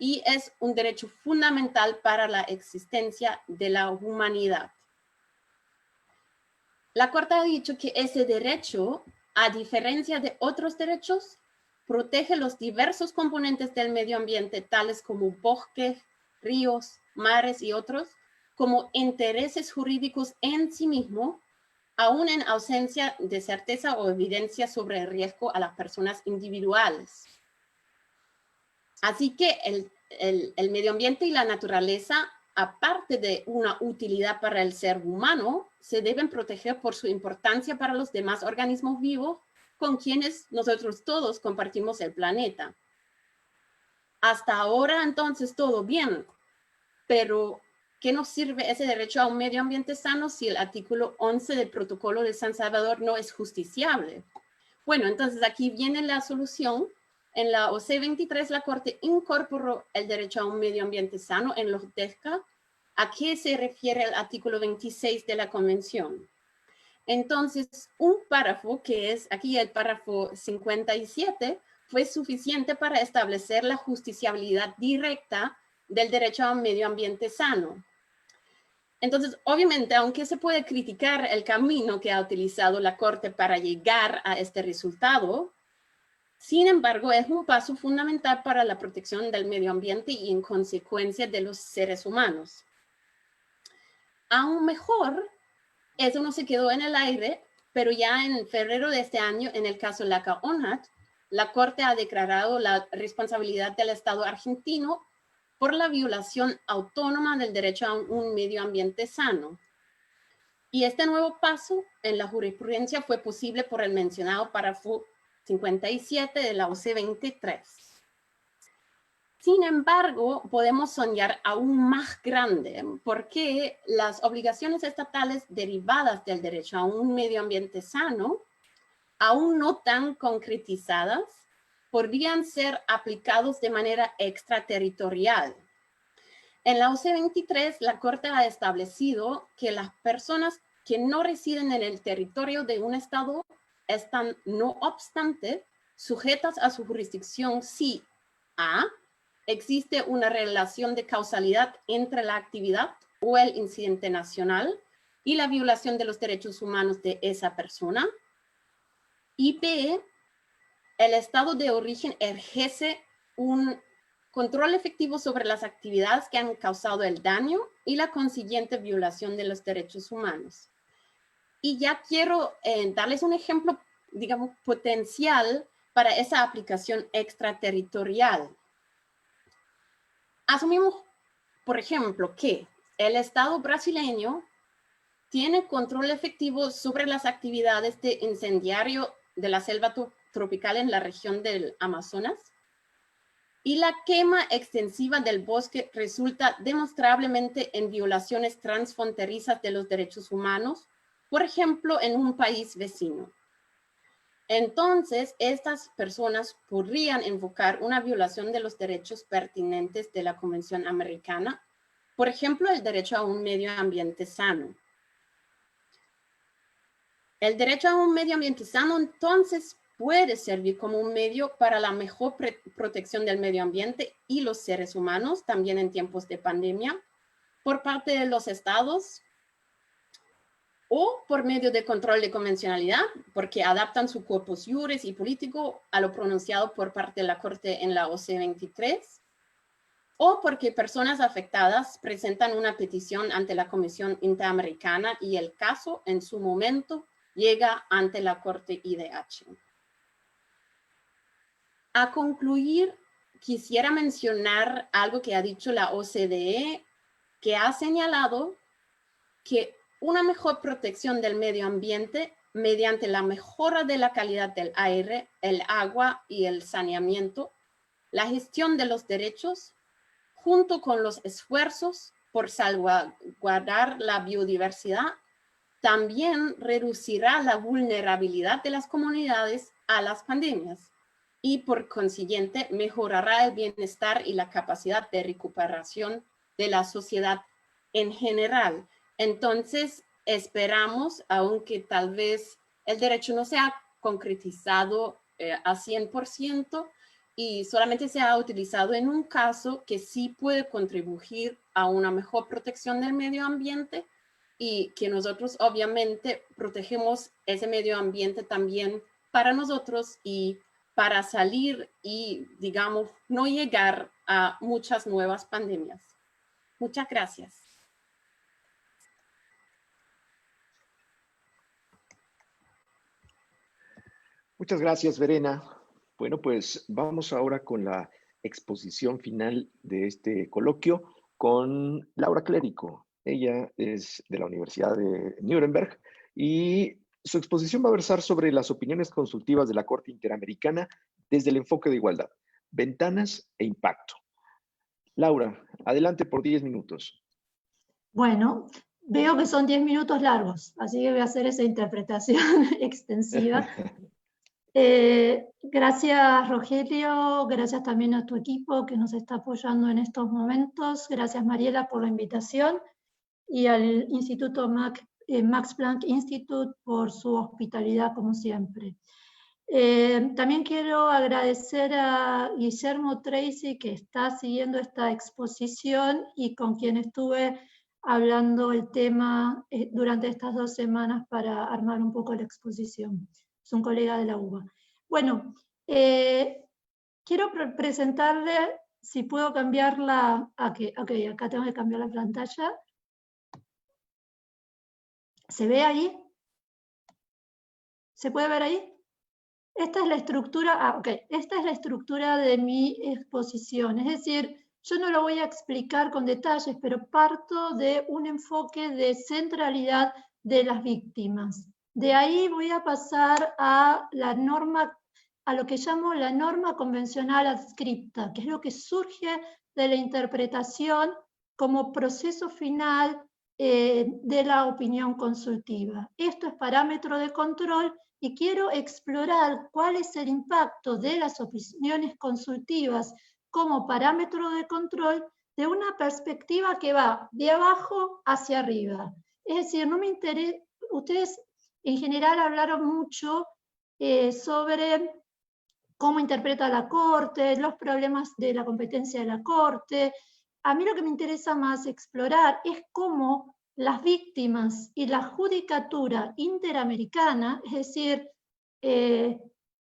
y es un derecho fundamental para la existencia de la humanidad. La Corte ha dicho que ese derecho, a diferencia de otros derechos, protege los diversos componentes del medio ambiente, tales como bosques, ríos, mares y otros, como intereses jurídicos en sí mismo, aún en ausencia de certeza o evidencia sobre el riesgo a las personas individuales. Así que el medio ambiente y la naturaleza, aparte de una utilidad para el ser humano, se deben proteger por su importancia para los demás organismos vivos con quienes nosotros todos compartimos el planeta. Hasta ahora, entonces, todo bien, pero ¿qué nos sirve ese derecho a un medio ambiente sano si el artículo 11 del Protocolo de San Salvador no es justiciable? Bueno, entonces aquí viene la solución. En la OC 23, la Corte incorporó el derecho a un medio ambiente sano en los DESCA. ¿A qué se refiere el artículo 26 de la Convención? Entonces, un párrafo, que es aquí el párrafo 57, fue suficiente para establecer la justiciabilidad directa del derecho a un medio ambiente sano. Entonces, obviamente, aunque se puede criticar el camino que ha utilizado la Corte para llegar a este resultado, sin embargo, es un paso fundamental para la protección del medio ambiente y en consecuencia de los seres humanos. Aún mejor, eso no se quedó en el aire, pero ya en febrero de este año, en el caso Laca-Onhat, la Corte ha declarado la responsabilidad del Estado argentino por la violación autónoma del derecho a un medio ambiente sano. Y este nuevo paso en la jurisprudencia fue posible por el mencionado párrafo 57 de la OC 23. Sin embargo, podemos soñar aún más grande porque las obligaciones estatales derivadas del derecho a un medio ambiente sano, aún no tan concretizadas, podrían ser aplicados de manera extraterritorial. En la OC 23, la Corte ha establecido que las personas que no residen en el territorio de un estado están, no obstante, sujetas a su jurisdicción si a. existe una relación de causalidad entre la actividad o el incidente nacional y la violación de los derechos humanos de esa persona, y b. el estado de origen ejerce un control efectivo sobre las actividades que han causado el daño y la consiguiente violación de los derechos humanos. Y ya quiero darles un ejemplo, digamos, potencial para esa aplicación extraterritorial. Asumimos, por ejemplo, que el Estado brasileño tiene control efectivo sobre las actividades de incendiario de la selva tropical en la región del Amazonas y la quema extensiva del bosque resulta demostrablemente en violaciones transfronterizas de los derechos humanos, por ejemplo, en un país vecino. Entonces, estas personas podrían invocar una violación de los derechos pertinentes de la Convención Americana, por ejemplo, el derecho a un medio ambiente sano. El derecho a un medio ambiente sano, entonces, puede servir como un medio para la mejor protección del medio ambiente y los seres humanos, también en tiempos de pandemia, por parte de los estados, o por medio de control de convencionalidad, porque adaptan su corpus iuris y político a lo pronunciado por parte de la Corte en la OC 23, o porque personas afectadas presentan una petición ante la Comisión Interamericana y el caso en su momento llega ante la Corte IDH. A concluir, quisiera mencionar algo que ha dicho la OCDE, que ha señalado que una mejor protección del medio ambiente mediante la mejora de la calidad del aire, el agua y el saneamiento, la gestión de los derechos, junto con los esfuerzos por salvaguardar la biodiversidad, también reducirá la vulnerabilidad de las comunidades a las pandemias y por consiguiente mejorará el bienestar y la capacidad de recuperación de la sociedad en general. Entonces, esperamos, aunque tal vez el derecho no sea concretizado a 100% y solamente se ha utilizado en un caso que sí puede contribuir a una mejor protección del medio ambiente y que nosotros obviamente protegemos ese medio ambiente también para nosotros y para salir y, digamos, no llegar a muchas nuevas pandemias. Muchas gracias. Muchas gracias, Verena. Bueno, pues vamos ahora con la exposición final de este coloquio con Laura Clérico. Ella es de la Universidad de Nuremberg y su exposición va a versar sobre las opiniones consultivas de la Corte Interamericana desde el enfoque de igualdad, ventanas e impacto. Laura, adelante por 10 minutos. Bueno, veo que son 10 minutos largos, así que voy a hacer esa interpretación extensiva. Gracias, Rogelio, gracias también a tu equipo que nos está apoyando en estos momentos. Gracias, Mariela, por la invitación y al Instituto Max Planck Institute por su hospitalidad, como siempre. También quiero agradecer a Guillermo Tracy, que está siguiendo esta exposición y con quien estuve hablando el tema durante estas 2 semanas para armar un poco la exposición. Es un colega de la UBA. Bueno, quiero presentarle, si puedo cambiarla, ok, acá tengo que cambiar la pantalla. ¿Se ve ahí? ¿Se puede ver ahí? Esta es la estructura, esta es la estructura de mi exposición, es decir, yo no lo voy a explicar con detalles, pero parto de un enfoque de centralidad de las víctimas. De ahí voy a pasar a la norma, a lo que llamo la norma convencional adscripta, que es lo que surge de la interpretación como proceso final de la opinión consultiva. Esto es parámetro de control. Y quiero explorar cuál es el impacto de las opiniones consultivas como parámetro de control de una perspectiva que va de abajo hacia arriba. Es decir, no me interesa, ustedes en general hablaron mucho sobre cómo interpreta la Corte, los problemas de la competencia de la Corte. A mí lo que me interesa más explorar es cómo las víctimas y la judicatura interamericana, es decir,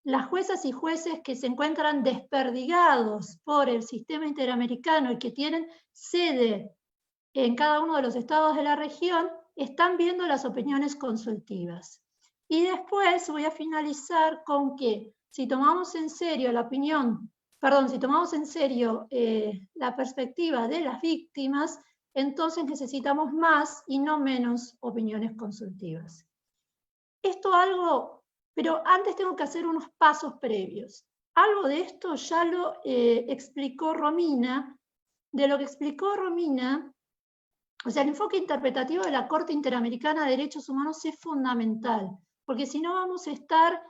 las juezas y jueces que se encuentran desperdigados por el sistema interamericano y que tienen sede en cada uno de los estados de la región, están viendo las opiniones consultivas. Y después voy a finalizar con que si tomamos en serio la opinión, perdón, si tomamos en serio la perspectiva de las víctimas, entonces necesitamos más y no menos opiniones consultivas. Esto algo, pero antes tengo que hacer unos pasos previos. Algo de esto ya lo explicó Romina. De lo que explicó Romina, o sea, el enfoque interpretativo de la Corte Interamericana de Derechos Humanos es fundamental, porque si no vamos a estar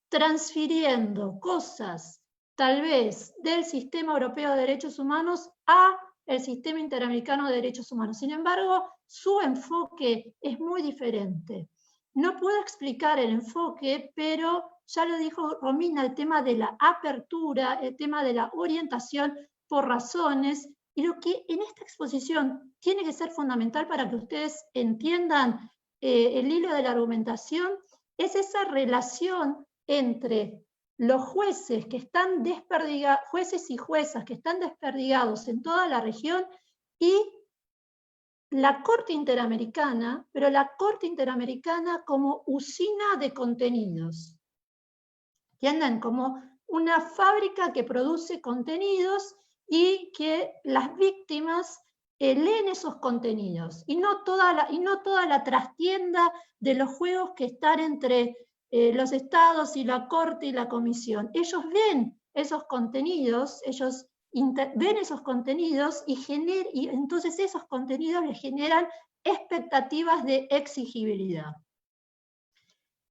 transfiriendo cosas, tal vez, del sistema europeo de derechos humanos a el sistema interamericano de derechos humanos. Sin embargo, su enfoque es muy diferente. No puedo explicar el enfoque, pero ya lo dijo Romina, el tema de la apertura, el tema de la orientación por razones, y lo que en esta exposición tiene que ser fundamental para que ustedes entiendan el hilo de la argumentación, es esa relación entre los jueces que están desperdigados, jueces y juezas que están desperdigados en toda la región y la Corte Interamericana, pero la Corte Interamericana como usina de contenidos. ¿Entienden? Como una fábrica que produce contenidos y que las víctimas leen esos contenidos y no toda la trastienda de los juegos que están entre los estados y la Corte y la Comisión. Ellos ven esos contenidos, ellos ven esos contenidos y entonces esos contenidos les generan expectativas de exigibilidad.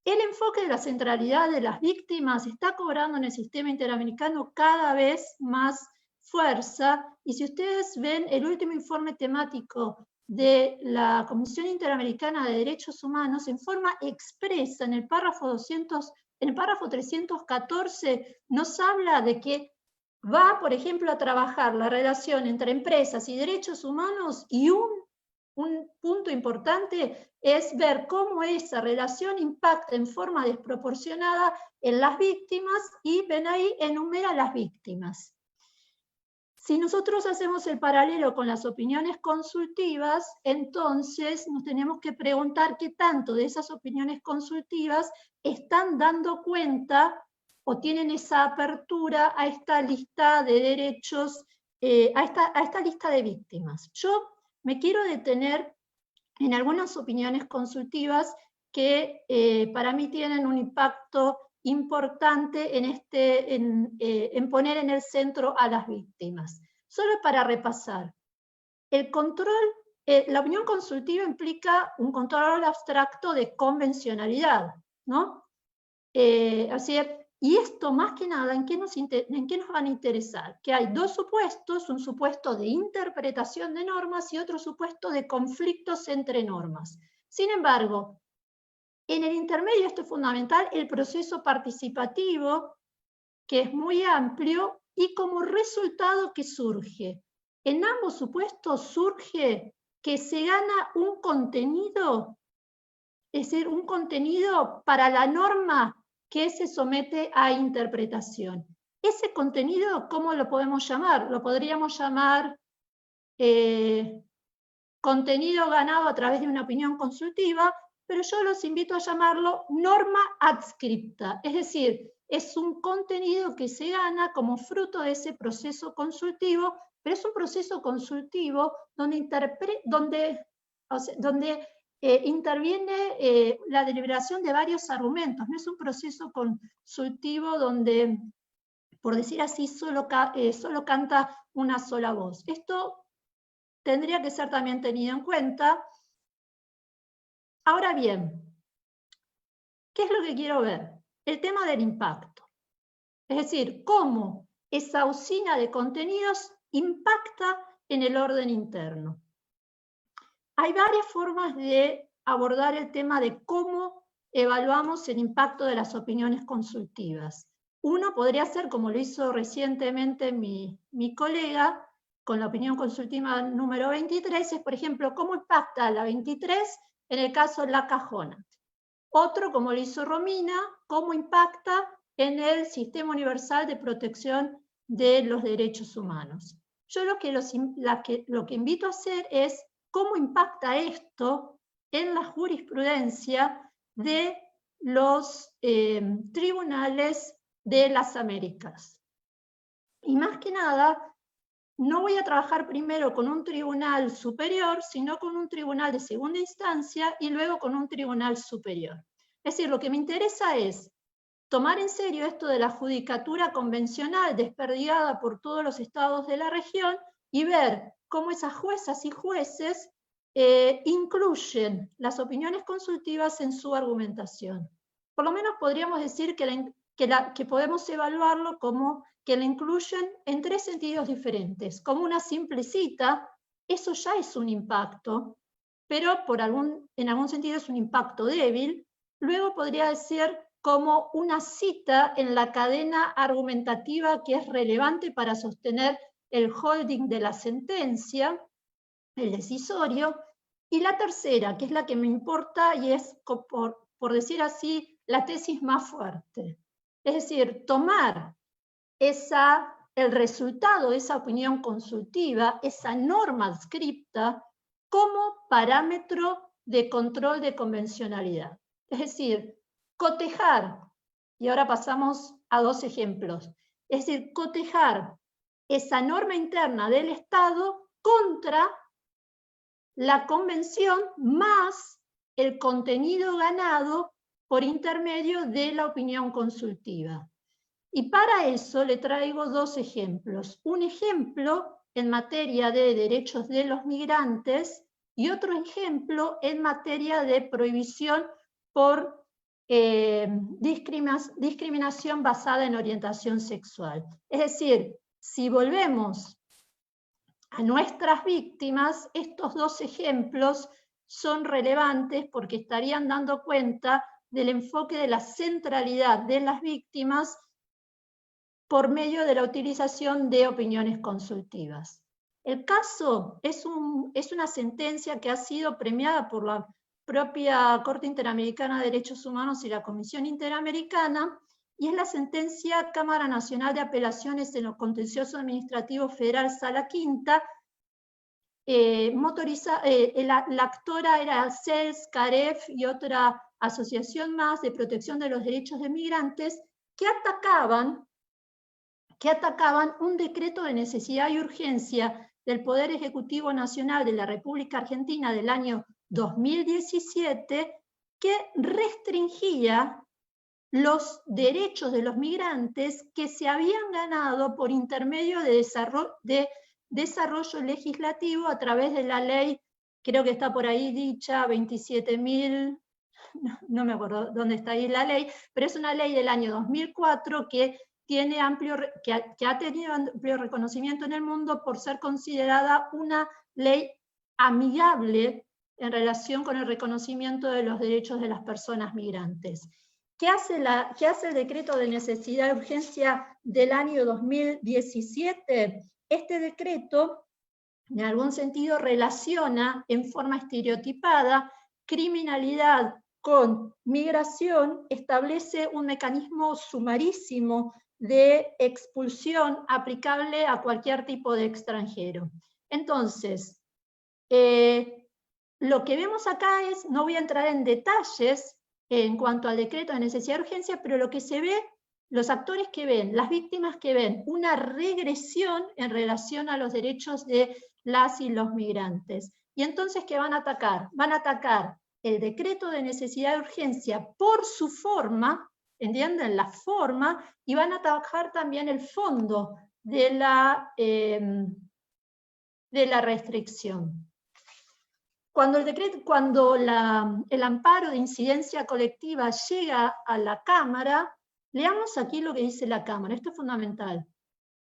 El enfoque de la centralidad de las víctimas está cobrando en el sistema interamericano cada vez más fuerza, y si ustedes ven el último informe temático de la Comisión Interamericana de Derechos Humanos, en forma expresa en el párrafo 314 nos habla de que va, por ejemplo, a trabajar la relación entre empresas y derechos humanos, y un punto importante es ver cómo esa relación impacta en forma desproporcionada en las víctimas, y ven ahí, enumera las víctimas. Si nosotros hacemos el paralelo con las opiniones consultivas, entonces nos tenemos que preguntar qué tanto de esas opiniones consultivas están dando cuenta o tienen esa apertura a esta lista de derechos, a esta lista de víctimas. Yo me quiero detener en algunas opiniones consultivas que para mí tienen un impacto importante en poner en el centro a las víctimas. Solo para repasar, el control, la opinión consultiva implica un control abstracto de convencionalidad, ¿no? y esto más que nada, ¿en qué nos van a interesar? Que hay dos supuestos, un supuesto de interpretación de normas y otro supuesto de conflictos entre normas. Sin embargo, en el intermedio, esto es fundamental, el proceso participativo, que es muy amplio, y como resultado que surge. En ambos supuestos surge que se gana un contenido, es decir, un contenido para la norma que se somete a interpretación. Ese contenido, ¿cómo lo podemos llamar? Lo podríamos llamar contenido ganado a través de una opinión consultiva, pero yo los invito a llamarlo norma adscripta, es decir, es un contenido que se gana como fruto de ese proceso consultivo, pero es un proceso consultivo donde interviene la deliberación de varios argumentos, no es un proceso consultivo donde, por decir así, solo canta una sola voz. Esto tendría que ser también tenido en cuenta. Ahora bien, ¿qué es lo que quiero ver? El tema del impacto. Es decir, cómo esa usina de contenidos impacta en el orden interno. Hay varias formas de abordar el tema de cómo evaluamos el impacto de las opiniones consultivas. Uno podría ser, como lo hizo recientemente mi colega, con la opinión consultiva número 23, es, por ejemplo, cómo impacta la 23 en el caso La Cajona. Otro, como lo hizo Romina, cómo impacta en el Sistema Universal de Protección de los Derechos Humanos. Yo lo que invito a hacer es cómo impacta esto en la jurisprudencia de los tribunales de las Américas. Y más que nada, no voy a trabajar primero con un tribunal superior, sino con un tribunal de segunda instancia y luego con un tribunal superior. Es decir, lo que me interesa es tomar en serio esto de la judicatura convencional desperdigada por todos los estados de la región y ver cómo esas juezas y jueces incluyen las opiniones consultivas en su argumentación. Por lo menos podríamos decir que podemos evaluarlo como que la incluyen en tres sentidos diferentes. Como una simple cita, eso ya es un impacto, pero en algún sentido es un impacto débil. Luego podría ser como una cita en la cadena argumentativa que es relevante para sostener el holding de la sentencia, el decisorio. Y la tercera, que es la que me importa y es, por decir así, la tesis más fuerte. Es decir, tomar el resultado de esa opinión consultiva, esa norma adscripta, como parámetro de control de convencionalidad. Es decir, cotejar, y ahora pasamos a dos ejemplos, es decir, cotejar esa norma interna del Estado contra la convención más el contenido ganado por intermedio de la opinión consultiva. Y para eso le traigo dos ejemplos. Un ejemplo en materia de derechos de los migrantes y otro ejemplo en materia de prohibición por discriminación basada en orientación sexual. Es decir, si volvemos a nuestras víctimas, estos dos ejemplos son relevantes porque estarían dando cuenta del enfoque de la centralidad de las víctimas por medio de la utilización de opiniones consultivas. El caso es una sentencia que ha sido premiada por la propia Corte Interamericana de Derechos Humanos y la Comisión Interamericana, y es la sentencia Cámara Nacional de Apelaciones en lo Contencioso Administrativo Federal Sala Quinta. La actora era CELS, CAREF y otra asociación más de protección de los derechos de migrantes que atacaban un decreto de necesidad y urgencia del Poder Ejecutivo Nacional de la República Argentina del año 2017 que restringía los derechos de los migrantes que se habían ganado por intermedio de desarrollo legislativo a través de la ley, creo que está por ahí dicha, 27.000, no me acuerdo dónde está ahí la ley, pero es una ley del año 2004 que ha tenido amplio reconocimiento en el mundo por ser considerada una ley amigable en relación con el reconocimiento de los derechos de las personas migrantes. ¿Qué hace el decreto de necesidad de urgencia del año 2017? Este decreto, en algún sentido, relaciona en forma estereotipada criminalidad con migración, establece un mecanismo sumarísimo de expulsión aplicable a cualquier tipo de extranjero. Entonces, lo que vemos acá es, no voy a entrar en detalles en cuanto al decreto de necesidad de urgencia, pero lo que se ve, los actores que ven, las víctimas que ven, una regresión en relación a los derechos de las y los migrantes. Y entonces, ¿qué van a atacar? Van a atacar el decreto de necesidad de urgencia por su forma, ¿entienden? La forma, y van a atacar también el fondo de la restricción. Cuando el amparo de incidencia colectiva llega a la Cámara, leamos aquí lo que dice la Cámara, esto es fundamental,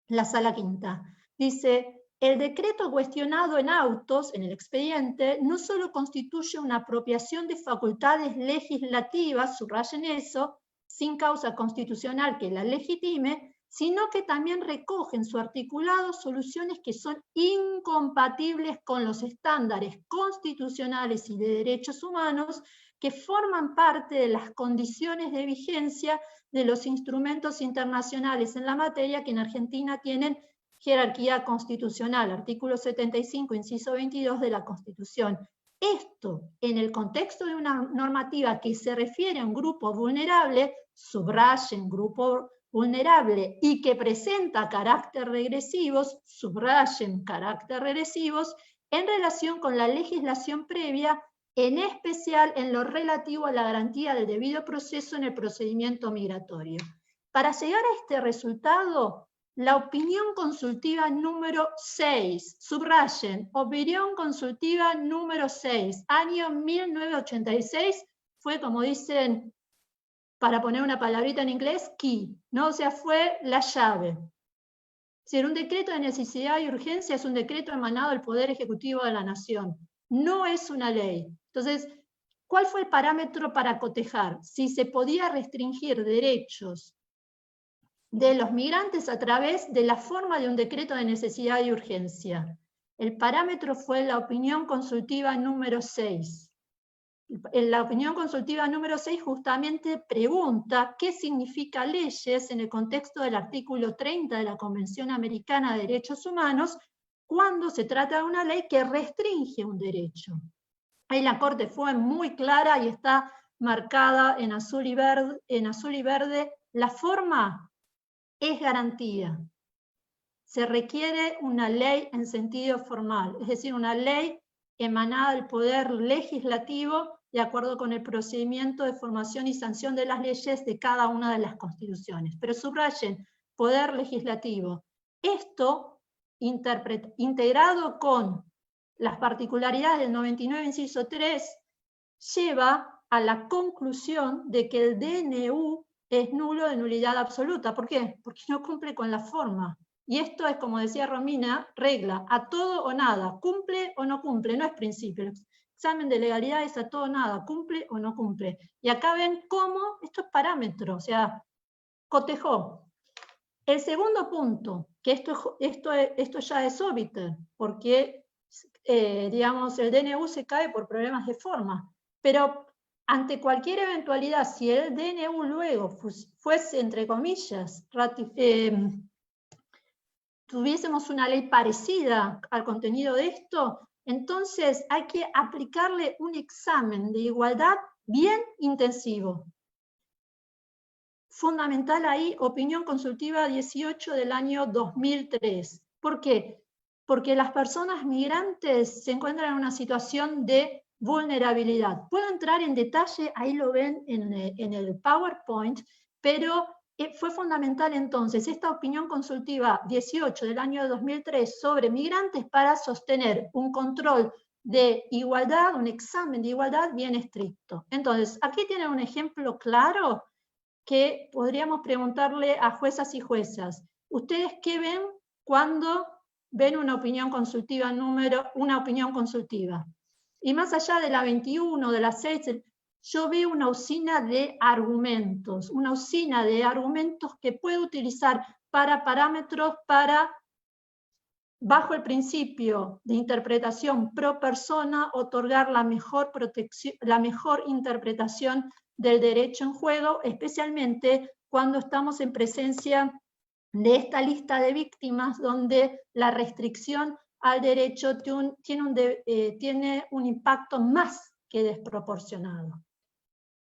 la Sala Quinta. Dice, el decreto cuestionado en autos, en el expediente, no solo constituye una apropiación de facultades legislativas, subrayen eso, sin causa constitucional que la legitime, sino que también recoge en su articulado soluciones que son incompatibles con los estándares constitucionales y de derechos humanos que forman parte de las condiciones de vigencia de los instrumentos internacionales en la materia que en Argentina tienen jerarquía constitucional, artículo 75, inciso 22 de la Constitución. Esto, en el contexto de una normativa que se refiere a un grupo vulnerable, subrayen grupo vulnerable, y que presenta carácter regresivos, subrayen carácter regresivos, en relación con la legislación previa, en especial en lo relativo a la garantía del debido proceso en el procedimiento migratorio. Para llegar a este resultado, la opinión consultiva número 6, subrayen, opinión consultiva número 6, año 1986, fue, como dicen, para poner una palabrita en inglés, key, ¿no? O sea, fue la llave. Si un decreto de necesidad y urgencia es un decreto emanado del Poder Ejecutivo de la Nación, no es una ley. Entonces, ¿cuál fue el parámetro para cotejar? Si se podía restringir derechos de los migrantes a través de la forma de un decreto de necesidad y urgencia. El parámetro fue la opinión consultiva número 6. La opinión consultiva número 6 justamente pregunta qué significa leyes en el contexto del artículo 30 de la Convención Americana de Derechos Humanos cuando se trata de una ley que restringe un derecho. Ahí la Corte fue muy clara y está marcada en azul y verde. La forma es garantía. Se requiere una ley en sentido formal, es decir, una ley emanada del Poder Legislativo de acuerdo con el procedimiento de formación y sanción de las leyes de cada una de las constituciones. Pero subrayen, Poder Legislativo. Esto, integrado con las particularidades del 99, inciso 3, lleva a la conclusión de que el DNU es nulo de nulidad absoluta. ¿Por qué? Porque no cumple con la forma. Y esto es, como decía Romina, regla, a todo o nada, cumple o no cumple, no es principio. El examen de legalidad es a todo o nada, cumple o no cumple. Y acá ven cómo esto es parámetro, o sea, cotejó. El segundo punto, que esto ya es obiter, porque digamos, el DNU se cae por problemas de forma, pero ante cualquier eventualidad, si el DNU luego fuese, entre comillas, tuviésemos una ley parecida al contenido de esto, entonces hay que aplicarle un examen de igualdad bien intensivo. Fundamental ahí, opinión consultiva 18 del año 2003. ¿Por qué? Porque las personas migrantes se encuentran en una situación de vulnerabilidad. Puedo entrar en detalle, ahí lo ven en el PowerPoint, pero fue fundamental entonces esta opinión consultiva 18 del año 2003 sobre migrantes para sostener un control de igualdad, un examen de igualdad bien estricto. Entonces, aquí tienen un ejemplo claro que podríamos preguntarle a juezas y juezas. ¿Ustedes qué ven cuando ven una opinión consultiva una opinión consultiva? Y más allá de la 21, de la 6, yo veo una usina de argumentos, que puedo utilizar para parámetros bajo el principio de interpretación pro persona, otorgar la mejor interpretación del derecho en juego, especialmente cuando estamos en presencia de esta lista de víctimas donde la restricción al derecho tiene un impacto más que desproporcionado.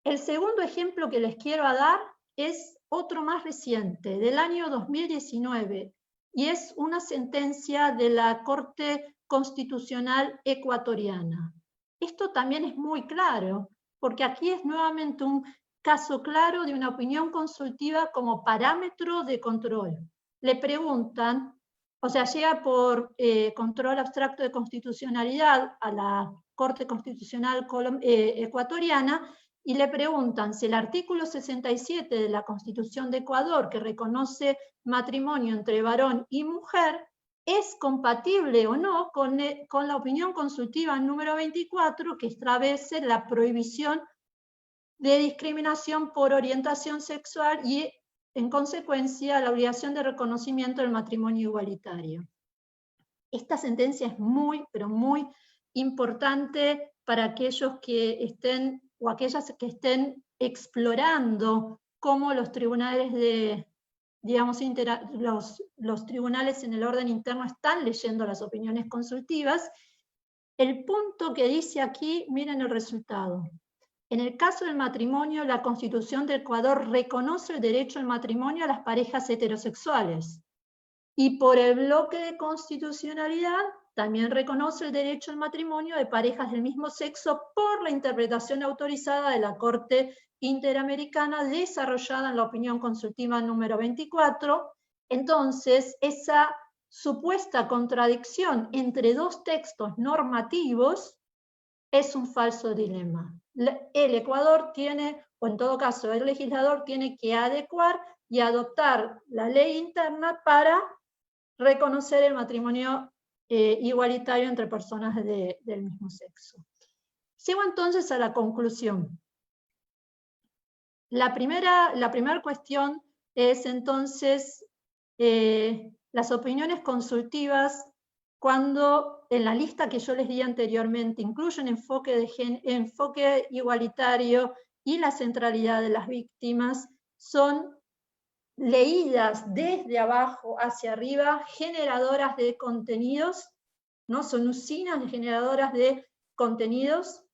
El segundo ejemplo que les quiero dar es otro más reciente, del año 2019, y es una sentencia de la Corte Constitucional Ecuatoriana. Esto también es muy claro, porque aquí es nuevamente un caso claro de una opinión consultiva como parámetro de control. Le preguntan, o sea, llega por control abstracto de constitucionalidad a la Corte Constitucional Ecuatoriana, y le preguntan si el artículo 67 de la Constitución de Ecuador, que reconoce matrimonio entre varón y mujer, es compatible o no con la opinión consultiva número 24, que establece la prohibición de discriminación por orientación sexual y, en consecuencia, la obligación de reconocimiento del matrimonio igualitario. Esta sentencia es muy, pero muy importante para aquellos que estén o aquellas que estén explorando cómo los tribunales los tribunales en el orden interno están leyendo las opiniones consultivas. El punto que dice aquí, miren el resultado. En el caso del matrimonio, la Constitución de Ecuador reconoce el derecho al matrimonio a las parejas heterosexuales. Y por el bloque de constitucionalidad, también reconoce el derecho al matrimonio de parejas del mismo sexo por la interpretación autorizada de la Corte Interamericana desarrollada en la opinión consultiva número 24. Entonces, esa supuesta contradicción entre dos textos normativos es un falso dilema. El Ecuador tiene, o en todo caso el legislador tiene que adecuar y adoptar la ley interna para reconocer el matrimonio igualitario entre personas del mismo sexo. Sigo entonces a la conclusión. La primera cuestión es entonces las opiniones consultivas, cuando en la lista que yo les di anteriormente incluyen enfoque igualitario y la centralidad de las víctimas, son leídas desde abajo hacia arriba, generadoras de contenidos, ¿no? Son usinas de generadoras de contenidos,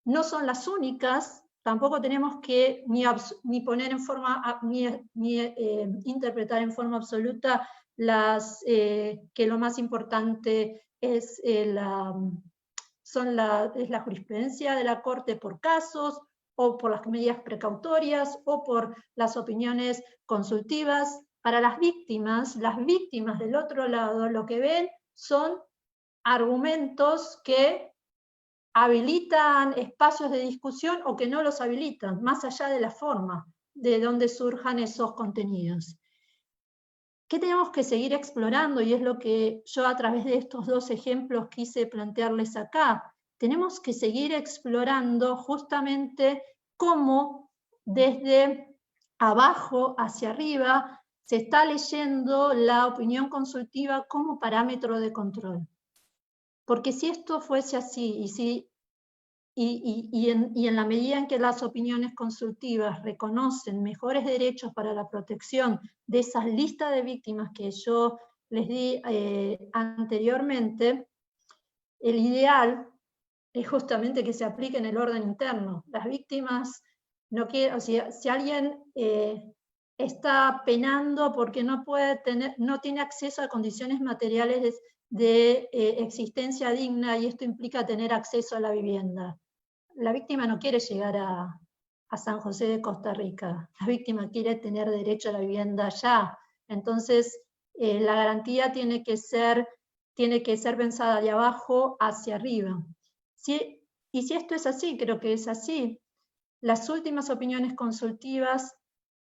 no son las únicas, tampoco tenemos que ni poner en forma, ni interpretar en forma absoluta que lo más importante es la jurisprudencia de la Corte por casos, o por las medidas precautorias, o por las opiniones consultivas. Para las víctimas del otro lado, lo que ven son argumentos que habilitan espacios de discusión o que no los habilitan, más allá de la forma de donde surjan esos contenidos. ¿Qué tenemos que seguir explorando? Y es lo que yo a través de estos dos ejemplos quise plantearles acá. Tenemos que seguir explorando justamente cómo desde abajo hacia arriba se está leyendo la opinión consultiva como parámetro de control. Porque si esto fuese así, y en la medida en que las opiniones consultivas reconocen mejores derechos para la protección de esas listas de víctimas que yo les di anteriormente, el ideal es justamente que se aplique en el orden interno. Las víctimas no quieren, o sea, si alguien está penando porque no tiene acceso a condiciones materiales de existencia digna, y esto implica tener acceso a la vivienda. La víctima no quiere llegar a San José de Costa Rica, la víctima quiere tener derecho a la vivienda ya. Entonces, la garantía tiene que ser pensada de abajo hacia arriba. Y si esto es así, creo que es así, las últimas opiniones consultivas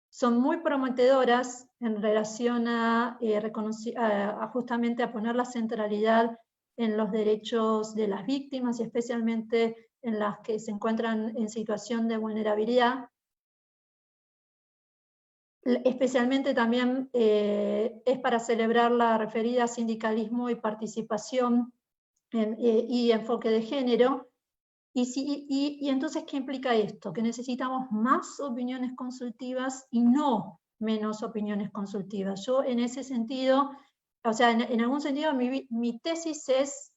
son muy prometedoras en relación a justamente a poner la centralidad en los derechos de las víctimas y especialmente en las que se encuentran en situación de vulnerabilidad. Especialmente también es para celebrar la referida sindicalismo y participación y enfoque de género. Y entonces, ¿qué implica esto? Que necesitamos más opiniones consultivas y no menos opiniones consultivas. Yo en ese sentido, o sea, en algún sentido mi tesis es,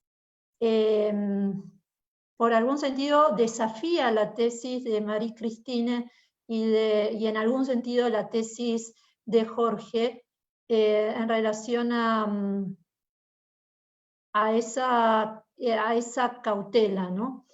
por algún sentido, desafía la tesis de Marie-Christine y en algún sentido la tesis de Jorge en relación a esa cautela, ¿no?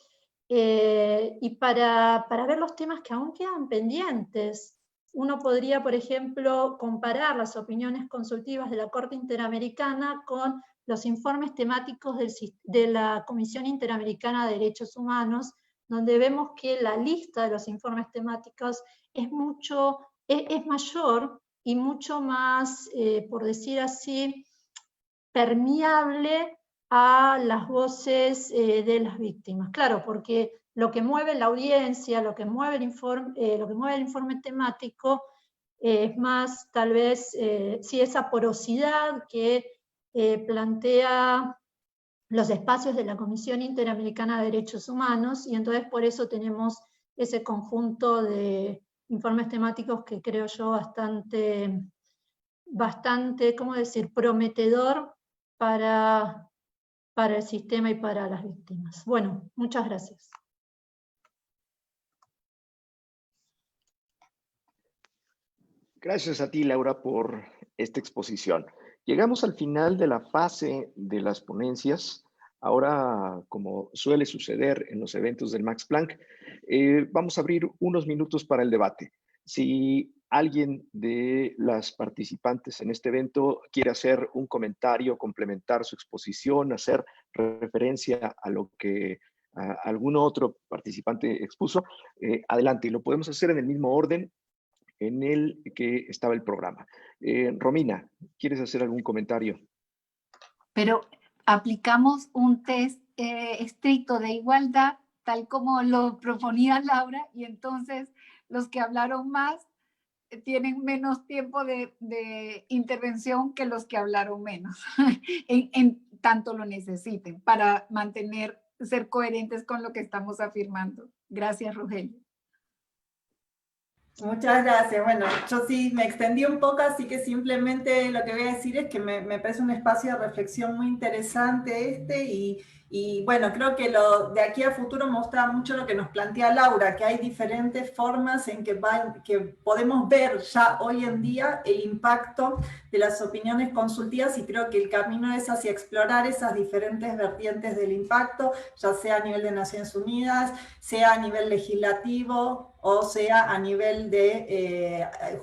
Y para ver los temas que aún quedan pendientes, uno podría, por ejemplo, comparar las opiniones consultivas de la Corte Interamericana con los informes temáticos de la Comisión Interamericana de Derechos Humanos, donde vemos que la lista de los informes temáticos es mayor y mucho más, por decir así, permeable a las voces de las víctimas. Claro, porque lo que mueve la audiencia, lo que mueve el informe temático, es más, tal vez, sí, esa porosidad que plantea los espacios de la Comisión Interamericana de Derechos Humanos, y entonces por eso tenemos ese conjunto de informes temáticos que creo yo bastante, ¿cómo decir?, prometedor para el sistema y para las víctimas. Bueno, muchas gracias. Gracias a ti, Laura, por esta exposición. Llegamos al final de la fase de las ponencias. Ahora, como suele suceder en los eventos del Max Planck, vamos a abrir unos minutos para el debate. Si alguien de las participantes en este evento quiere hacer un comentario, complementar su exposición, hacer referencia a lo que algún otro participante expuso, adelante. Y lo podemos hacer en el mismo orden en el que estaba el programa. Romina, ¿quieres hacer algún comentario? Pero aplicamos un test estricto de igualdad, tal como lo proponía Laura, y entonces los que hablaron más tienen menos tiempo de intervención que los que hablaron menos, en tanto lo necesiten, para ser coherentes con lo que estamos afirmando. Gracias, Rogelio. Muchas gracias. Bueno, yo sí me extendí un poco, así que simplemente lo que voy a decir es que me parece un espacio de reflexión muy interesante y bueno, creo que de aquí a futuro muestra mucho lo que nos plantea Laura, que hay diferentes formas en que podemos ver ya hoy en día el impacto de las opiniones consultivas, y creo que el camino es hacia explorar esas diferentes vertientes del impacto, ya sea a nivel de Naciones Unidas, sea a nivel legislativo o sea a nivel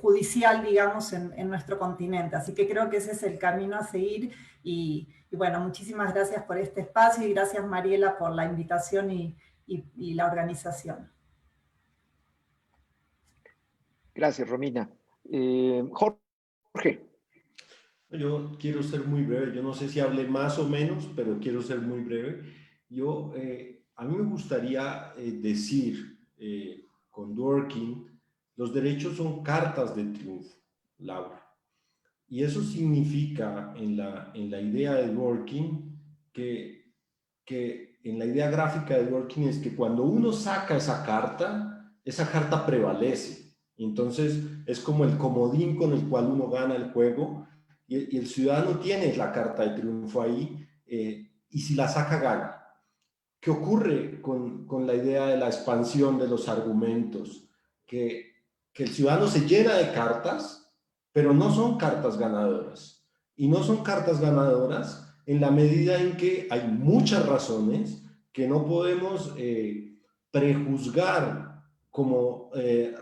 judicial, digamos, en nuestro continente. Así que creo que ese es el camino a seguir y bueno, muchísimas gracias por este espacio y gracias, Mariela, por la invitación y la organización. Gracias, Romina. Jorge. Yo quiero ser muy breve. Yo no sé si hablé más o menos, pero quiero ser muy breve. A mí me gustaría decir, con Dworkin, los derechos son cartas de triunfo, Laura. Y eso significa, en la idea de Dworkin, que en la idea gráfica de Dworkin es que cuando uno saca esa carta prevalece. Entonces es como el comodín con el cual uno gana el juego, y el ciudadano tiene la carta de triunfo ahí, y si la saca, gana. ¿Qué ocurre con la idea de la expansión de los argumentos? Que el ciudadano se llena de cartas, pero no son cartas ganadoras. Y no son cartas ganadoras en la medida en que hay muchas razones que no podemos prejuzgar como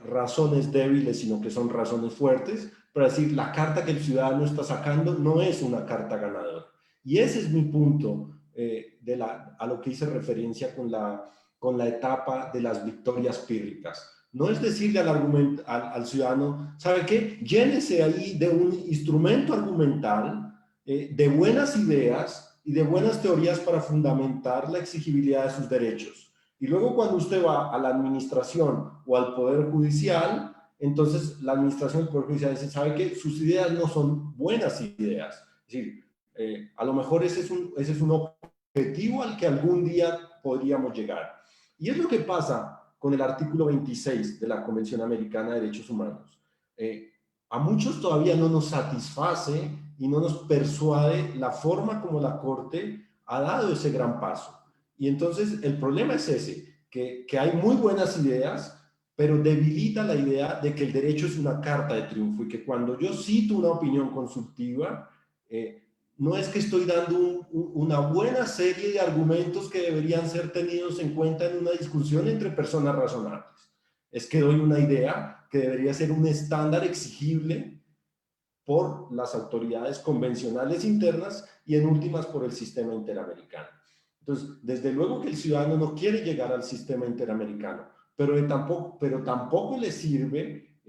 razones débiles, sino que son razones fuertes, para decir, la carta que el ciudadano está sacando no es una carta ganadora. Y ese es mi punto de a lo que hice referencia con la etapa de las victorias pírricas. No es decirle al ciudadano, ¿sabe qué? Llénese ahí de un instrumento argumental, de buenas ideas y de buenas teorías para fundamentar la exigibilidad de sus derechos. Y luego cuando usted va a la administración o al Poder Judicial, entonces la administración del Poder Judicial dice, ¿sabe qué? Sus ideas no son buenas ideas. Es decir, a lo mejor ese es un objetivo al que algún día podríamos llegar. Y es lo que pasa con el artículo 26 de la Convención Americana de Derechos Humanos. A muchos todavía no nos satisface y no nos persuade la forma como la Corte ha dado ese gran paso. Y entonces el problema es ese, que hay muy buenas ideas, pero debilita la idea de que el derecho es una carta de triunfo y que cuando yo cito una opinión consultiva, no es que estoy dando una buena serie de argumentos que deberían ser tenidos en cuenta en una discusión entre personas razonables. Es que doy una idea que debería ser un estándar exigible por las autoridades convencionales internas y en últimas por el sistema interamericano. Entonces, desde luego que el ciudadano no quiere llegar al sistema interamericano, pero tampoco le sirve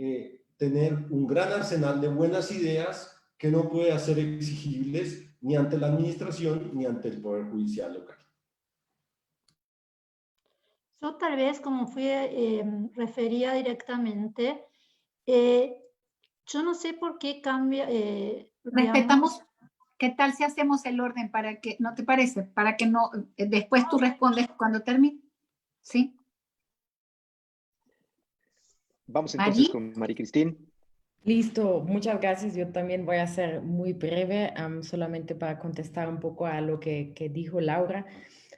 tener un gran arsenal de buenas ideas que no puede hacer exigibles ni ante la administración ni ante el Poder Judicial local. Yo tal vez, como refería directamente, yo no sé por qué cambia... Respetamos, ¿qué tal si hacemos el orden para que, no te parece? Para que no, después tú respondes cuando termine, ¿sí? Vamos entonces con María Cristina. Listo, muchas gracias. Yo también voy a ser muy breve, solamente para contestar un poco a lo que dijo Laura.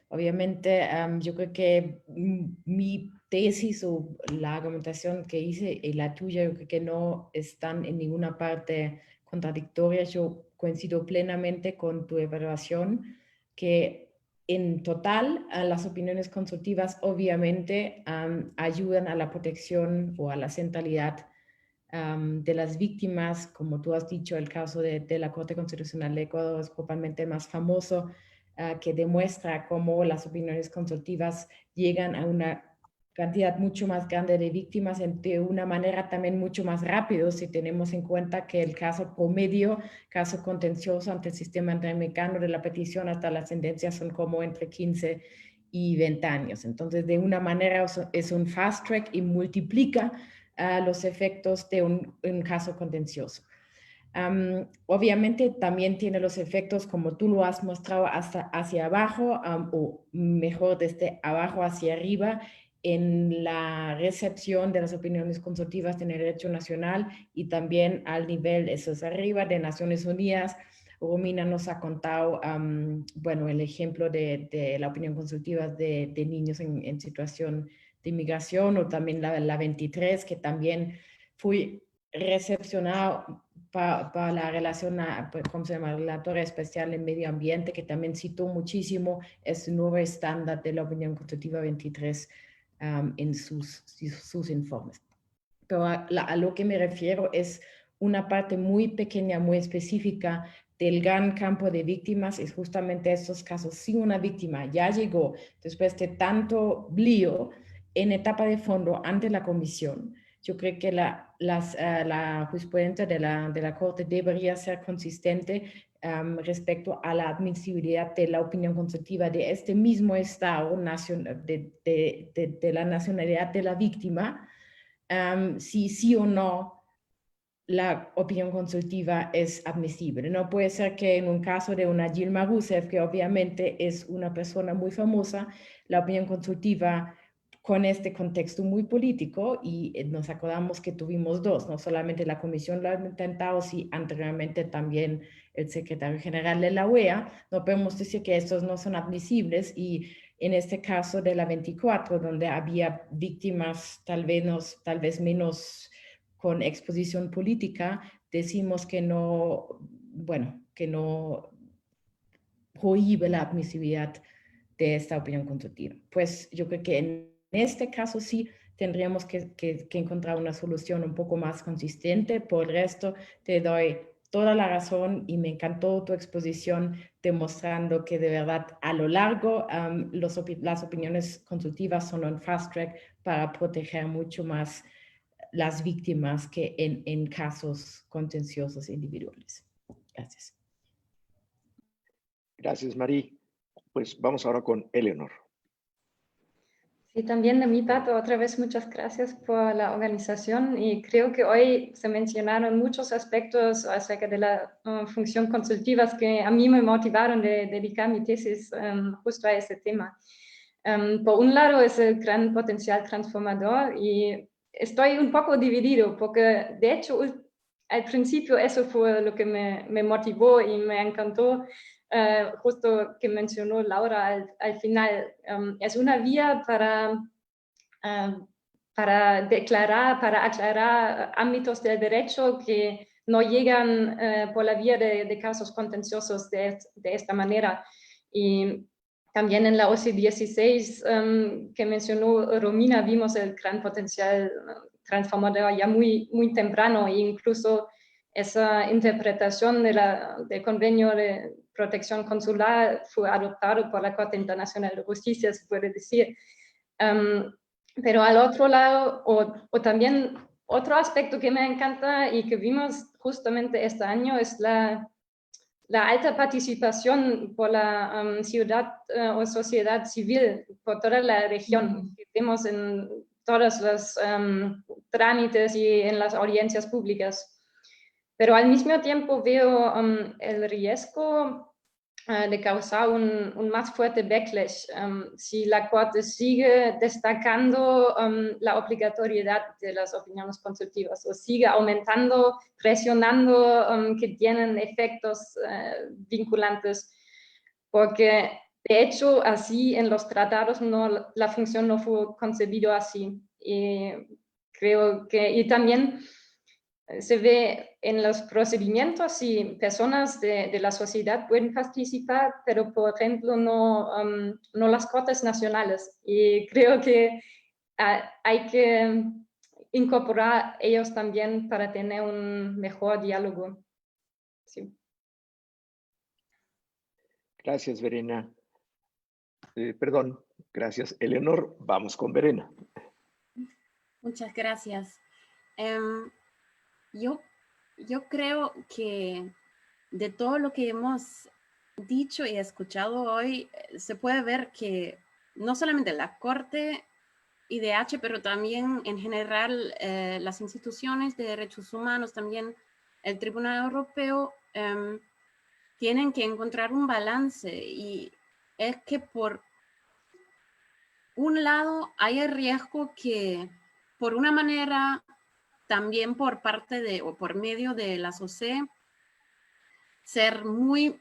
Obviamente, yo creo que mi tesis o la argumentación que hice y la tuya, yo creo que no están en ninguna parte contradictorias. Yo coincido plenamente con tu evaluación que en total las opiniones consultivas obviamente ayudan a la protección o a la centralidad de las víctimas. Como tú has dicho, el caso de la Corte Constitucional de Ecuador es probablemente el más famoso, que demuestra cómo las opiniones consultivas llegan a una cantidad mucho más grande de víctimas de una manera también mucho más rápido, si tenemos en cuenta que el caso promedio, caso contencioso ante el sistema interamericano de la petición hasta la sentencia son como entre 15 y 20 años. Entonces, de una manera es un fast track y multiplica los efectos de un caso contencioso. Obviamente también tiene los efectos, como tú lo has mostrado, hacia abajo, o mejor desde abajo hacia arriba, en la recepción de las opiniones consultivas en el derecho nacional y también al nivel, eso es arriba, de Naciones Unidas. Romina nos ha contado, bueno, el ejemplo de la opinión consultiva de niños en situación de inmigración, o también la 23, que también fue recepcionado para la relación, ¿cómo se llama? Relatoria especial en medio ambiente, que también citó muchísimo este nuevo estándar de la opinión consultiva 23 en sus informes. Pero a lo que me refiero es una parte muy pequeña, muy específica del gran campo de víctimas, es justamente estos casos. Si una víctima ya llegó después de tanto lío en etapa de fondo ante la comisión, yo creo que la jurisprudencia de la Corte debería ser consistente respecto a la admisibilidad de la opinión consultiva de este mismo Estado, de la nacionalidad de la víctima, si sí o no la opinión consultiva es admisible. No puede ser que en un caso de una Dilma Rousseff, que obviamente es una persona muy famosa, la opinión consultiva con este contexto muy político, y nos acordamos que tuvimos dos, no solamente la Comisión lo ha intentado, sino anteriormente también el secretario general de la OEA, no podemos decir que estos no son admisibles. Y en este caso de la 24, donde había víctimas tal vez menos con exposición política, decimos que no, bueno, que no prohíbe la admisibilidad de esta opinión consultiva. Pues yo creo que en este caso sí tendríamos que encontrar una solución un poco más consistente. Por el resto, te doy toda la razón y me encantó tu exposición demostrando que de verdad a lo largo las opiniones consultivas son un fast track para proteger mucho más las víctimas que en casos contenciosos individuales. Gracias. Gracias, Marí. Pues vamos ahora con Eleonor. Sí, también de mi parte, otra vez muchas gracias por la organización y creo que hoy se mencionaron muchos aspectos acerca de la función consultiva que a mí me motivaron de dedicar mi tesis justo a ese tema. Por un lado es el gran potencial transformador y estoy un poco dividido porque de hecho al principio eso fue lo que me motivó y me encantó. Justo que mencionó Laura al final, es una vía para aclarar ámbitos del derecho que no llegan por la vía de casos contenciosos de esta manera. Y también en la OSI 16 que mencionó Romina vimos el gran potencial transformador ya muy temprano e incluso esa interpretación del convenio de protección consular fue adoptado por la Corte Internacional de Justicia, se puede decir. Pero al otro lado, o también otro aspecto que me encanta y que vimos justamente este año es la alta participación por la ciudad o sociedad civil por toda la región. Vemos en todos los trámites y en las audiencias públicas. Pero al mismo tiempo veo el riesgo de causar un más fuerte backlash si la Corte sigue destacando la obligatoriedad de las opiniones consultivas o sigue aumentando, presionando que tienen efectos vinculantes, porque de hecho así en los tratados la función no fue concebida así. Y creo que, y también se ve en los procedimientos si personas de la sociedad pueden participar, pero por ejemplo no las cortes nacionales. Y creo que hay que incorporar ellos también para tener un mejor diálogo. Sí. Gracias, Verena. Perdón, gracias, Eleonor. Vamos con Verena. Muchas gracias. Yo creo que de todo lo que hemos dicho y escuchado hoy, se puede ver que no solamente la Corte IDH, pero también en general las instituciones de derechos humanos, también el Tribunal Europeo, tienen que encontrar un balance. Y es que por un lado hay el riesgo que por una manera también por parte de o por medio de la SOCE ser muy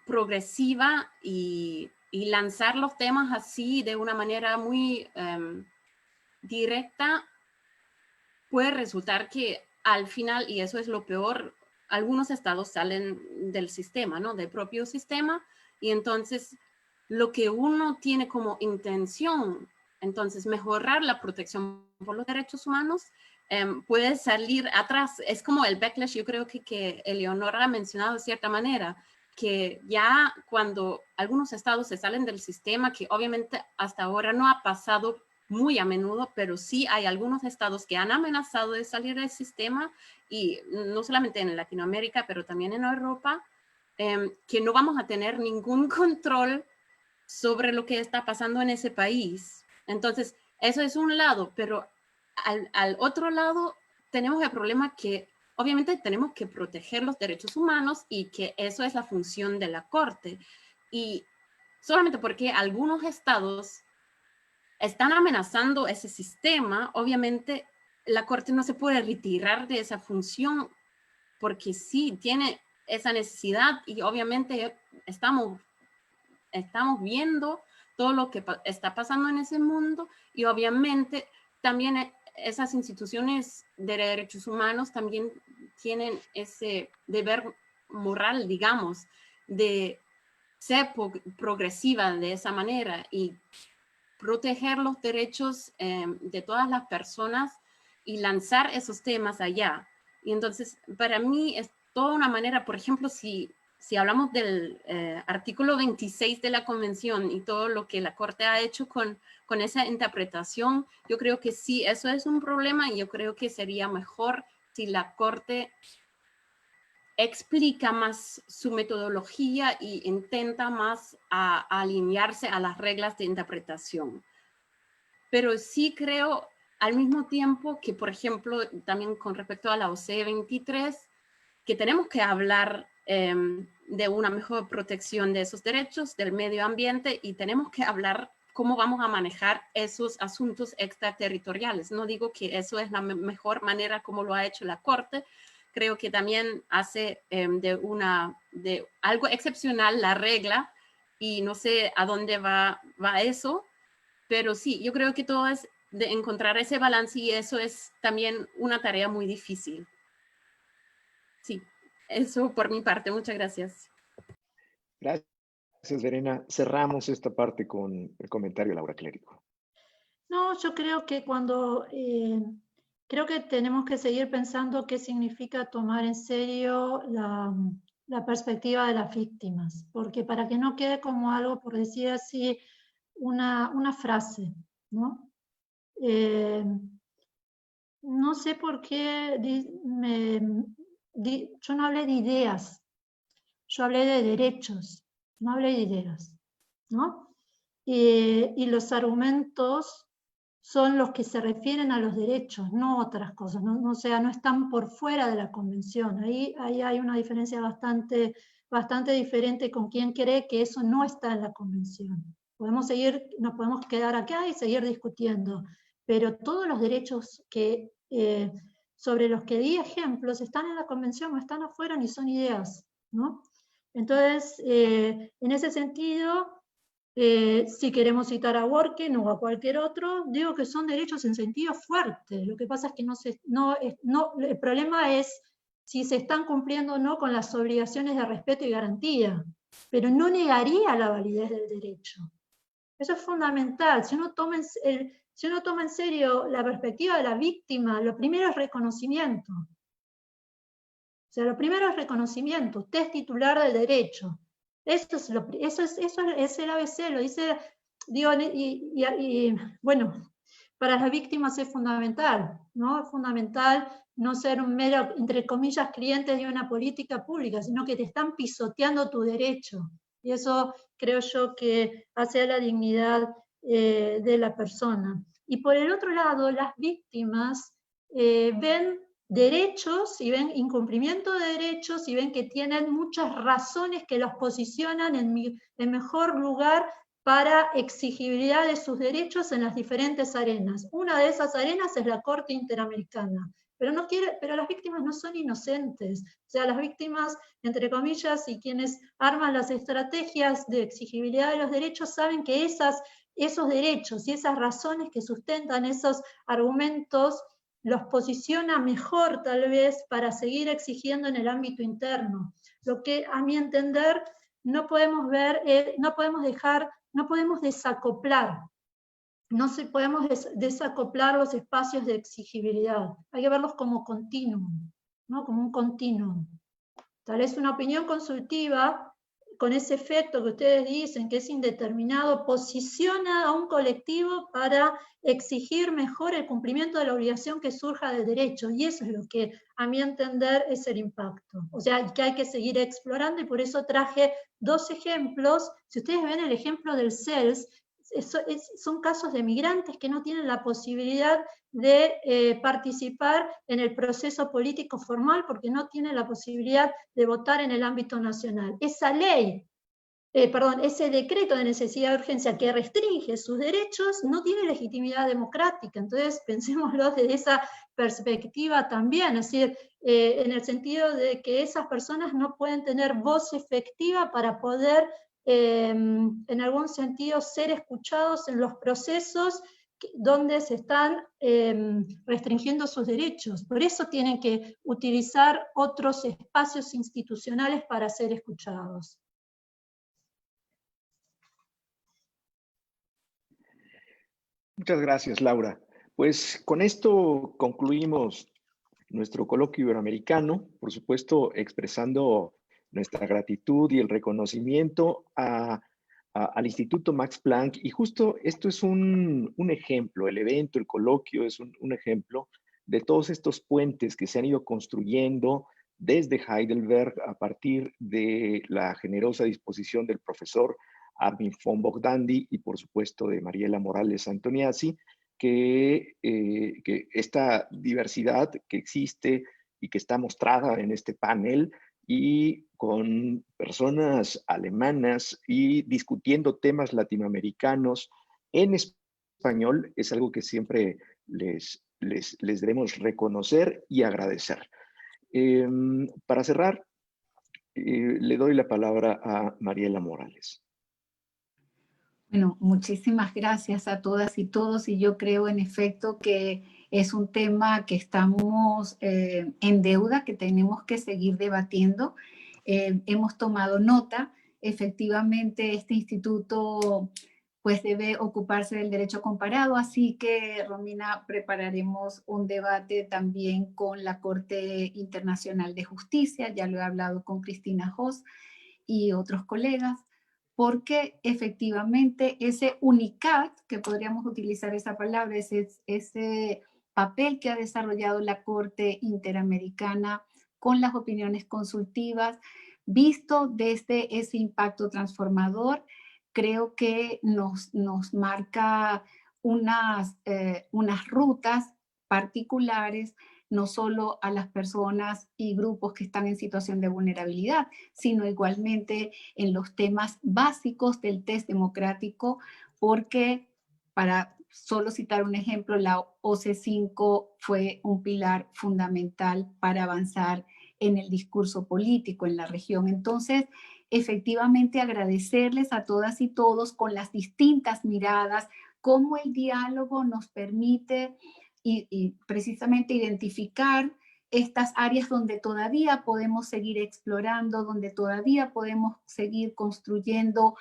progresiva y lanzar los temas así de una manera muy directa puede resultar que al final, y eso es lo peor, algunos estados salen del sistema, ¿no? Del propio sistema, y entonces lo que uno tiene como intención, entonces mejorar la protección por los derechos humanos, puede salir atrás. Es como el backlash, yo creo que Eleonora ha mencionado de cierta manera, que ya cuando algunos estados se salen del sistema, que obviamente hasta ahora no ha pasado muy a menudo, pero sí hay algunos estados que han amenazado de salir del sistema, y no solamente en Latinoamérica, pero también en Europa, que no vamos a tener ningún control sobre lo que está pasando en ese país. Entonces, eso es un lado, pero al otro lado tenemos el problema que obviamente tenemos que proteger los derechos humanos y que eso es la función de la Corte. Y solamente porque algunos estados están amenazando ese sistema, obviamente la Corte no se puede retirar de esa función porque sí tiene esa necesidad y obviamente estamos viendo todo lo que está pasando en ese mundo y obviamente también esas instituciones de derechos humanos también tienen ese deber moral, digamos, de ser progresiva de esa manera y proteger los derechos de todas las personas y lanzar esos temas allá. Y entonces, para mí es toda una manera, por ejemplo, si si hablamos del artículo 26 de la Convención y todo lo que la Corte ha hecho con esa interpretación, yo creo que sí, eso es un problema y yo creo que sería mejor si la Corte explica más su metodología e intenta más alinearse a las reglas de interpretación. Pero sí creo al mismo tiempo que, por ejemplo, también con respecto a la OCDE 23, que tenemos que hablar de una mejor protección de esos derechos, del medio ambiente, y tenemos que hablar cómo vamos a manejar esos asuntos extraterritoriales. No digo que eso es la mejor manera como lo ha hecho la Corte. Creo que también hace de algo excepcional la regla, y no sé a dónde va eso, pero sí, yo creo que todo es de encontrar ese balance, y eso es también una tarea muy difícil. Sí, eso por mi parte. Muchas gracias. Gracias, Verena. Cerramos esta parte con el comentario de Laura Clérigo. No, yo creo que creo que tenemos que seguir pensando qué significa tomar en serio la perspectiva de las víctimas, porque para que no quede como algo, por decir así, una frase, ¿no? No sé por qué yo no hablé de ideas, yo hablé de derechos, no hablé de ideas, ¿no? Y los argumentos son los que se refieren a los derechos, no otras cosas, no, o sea, no están por fuera de la convención. Ahí hay una diferencia bastante diferente con quien cree que eso no está en la convención. Nos podemos quedar acá y seguir discutiendo, pero todos los derechos sobre los que di ejemplos están en la convención, no están afuera ni son ideas, ¿no? Entonces, en ese sentido, si queremos citar a Worken o a cualquier otro, digo que son derechos en sentido fuerte. Lo que pasa es que el problema es si se están cumpliendo o no con las obligaciones de respeto y garantía, pero no negaría la validez del derecho. Eso es fundamental. Si uno toma en serio la perspectiva de la víctima, lo primero es reconocimiento. O sea, lo primero es reconocimiento. Usted es titular del derecho. Eso es el ABC, lo dice, digo, y bueno, para las víctimas es fundamental, ¿no? Es fundamental no ser un mero, entre comillas, cliente de una política pública, sino que te están pisoteando tu derecho. Y eso creo yo que hace a la dignidad de la persona. Y por el otro lado, las víctimas ven derechos y ven incumplimiento de derechos y ven que tienen muchas razones que los posicionan en mejor lugar para exigibilidad de sus derechos en las diferentes arenas. Una de esas arenas es la Corte Interamericana. Pero las víctimas no son inocentes. O sea, las víctimas, entre comillas, y quienes arman las estrategias de exigibilidad de los derechos saben que esos derechos y esas razones que sustentan esos argumentos los posiciona mejor tal vez para seguir exigiendo en el ámbito interno. Lo que a mi entender no podemos desacoplar. No podemos desacoplar los espacios de exigibilidad. Hay que verlos como continuum, ¿no? Como un continuum. Tal vez una opinión consultiva, con ese efecto que ustedes dicen, que es indeterminado, posiciona a un colectivo para exigir mejor el cumplimiento de la obligación que surja del derecho. Y eso es lo que, a mi entender, es el impacto. O sea, que hay que seguir explorando, y por eso traje 2 ejemplos. Si ustedes ven el ejemplo del CELS, son casos de migrantes que no tienen la posibilidad de participar en el proceso político formal porque no tienen la posibilidad de votar en el ámbito nacional. Esa ley, ese decreto de necesidad de urgencia que restringe sus derechos no tiene legitimidad democrática. Entonces, pensémoslo desde esa perspectiva también, es decir, en el sentido de que esas personas no pueden tener voz efectiva para poder en algún sentido ser escuchados en los procesos donde se están restringiendo sus derechos. Por eso tienen que utilizar otros espacios institucionales para ser escuchados. Muchas gracias, Laura. Pues con esto concluimos nuestro coloquio iberoamericano, por supuesto expresando nuestra gratitud y el reconocimiento al Instituto Max Planck. Y justo esto es un ejemplo, el evento, el coloquio es un ejemplo de todos estos puentes que se han ido construyendo desde Heidelberg a partir de la generosa disposición del profesor Armin von Bogdandi y por supuesto de Mariela Morales Antoniazzi, que esta diversidad que existe y que está mostrada en este panel y con personas alemanas y discutiendo temas latinoamericanos en español es algo que siempre les debemos reconocer y agradecer. Para cerrar, le doy la palabra a Mariela Morales. Bueno, muchísimas gracias a todas y todos, y yo creo en efecto que es un tema que estamos en deuda, que tenemos que seguir debatiendo. Hemos tomado nota, efectivamente este instituto pues debe ocuparse del derecho comparado, así que Romina, prepararemos un debate también con la Corte Internacional de Justicia, ya lo he hablado con Cristina Hoss y otros colegas, porque efectivamente ese UNICAD, que podríamos utilizar esa palabra, ese papel que ha desarrollado la Corte Interamericana con las opiniones consultivas, visto desde ese impacto transformador, creo que nos marca unas rutas particulares, no solo a las personas y grupos que están en situación de vulnerabilidad, sino igualmente en los temas básicos del test democrático, porque, para solo citar un ejemplo, la OC5 fue un pilar fundamental para avanzar en el discurso político en la región. Entonces, efectivamente agradecerles a todas y todos con las distintas miradas, cómo el diálogo nos permite y precisamente identificar estas áreas donde todavía podemos seguir explorando, donde todavía podemos seguir construyendo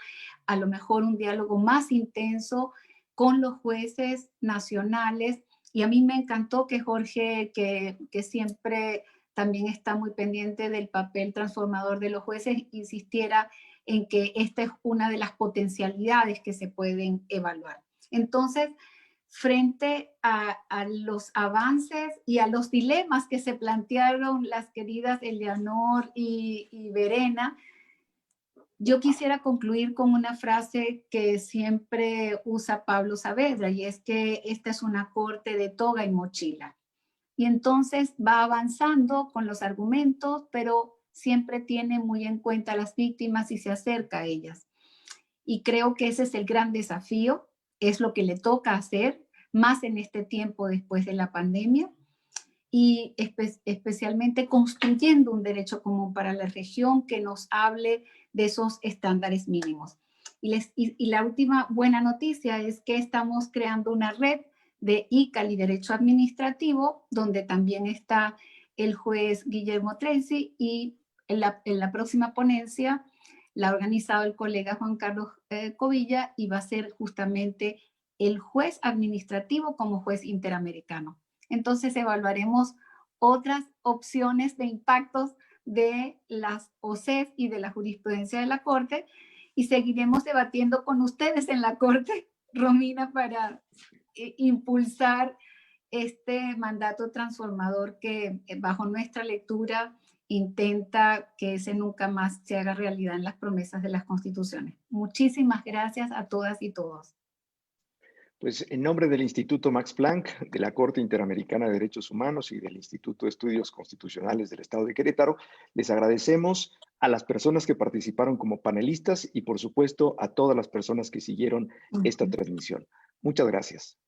a lo mejor un diálogo más intenso con los jueces nacionales. Y a mí me encantó que Jorge, que siempre también está muy pendiente del papel transformador de los jueces, insistiera en que esta es una de las potencialidades que se pueden evaluar. Entonces, frente a los avances y a los dilemas que se plantearon las queridas Eleanor y Verena, yo quisiera concluir con una frase que siempre usa Pablo Saavedra, y es que esta es una corte de toga y mochila. Y entonces va avanzando con los argumentos, pero siempre tiene muy en cuenta a las víctimas y se acerca a ellas. Y creo que ese es el gran desafío, es lo que le toca hacer, más en este tiempo después de la pandemia, y especialmente construyendo un derecho común para la región que nos hable de esos estándares mínimos. Y la última buena noticia es que estamos creando una red de ICAL y Derecho Administrativo, donde también está el juez Guillermo Trenzi, y en la próxima ponencia la ha organizado el colega Juan Carlos Covilla, y va a ser justamente el juez administrativo como juez interamericano. Entonces evaluaremos otras opciones de impactos de las OCEF y de la jurisprudencia de la Corte, y seguiremos debatiendo con ustedes en la Corte, Romina, para impulsar este mandato transformador que bajo nuestra lectura intenta que ese nunca más se haga realidad en las promesas de las constituciones. Muchísimas gracias a todas y todos. Pues en nombre del Instituto Max Planck, de la Corte Interamericana de Derechos Humanos y del Instituto de Estudios Constitucionales del Estado de Querétaro, les agradecemos a las personas que participaron como panelistas y por supuesto a todas las personas que siguieron esta transmisión. Muchas gracias.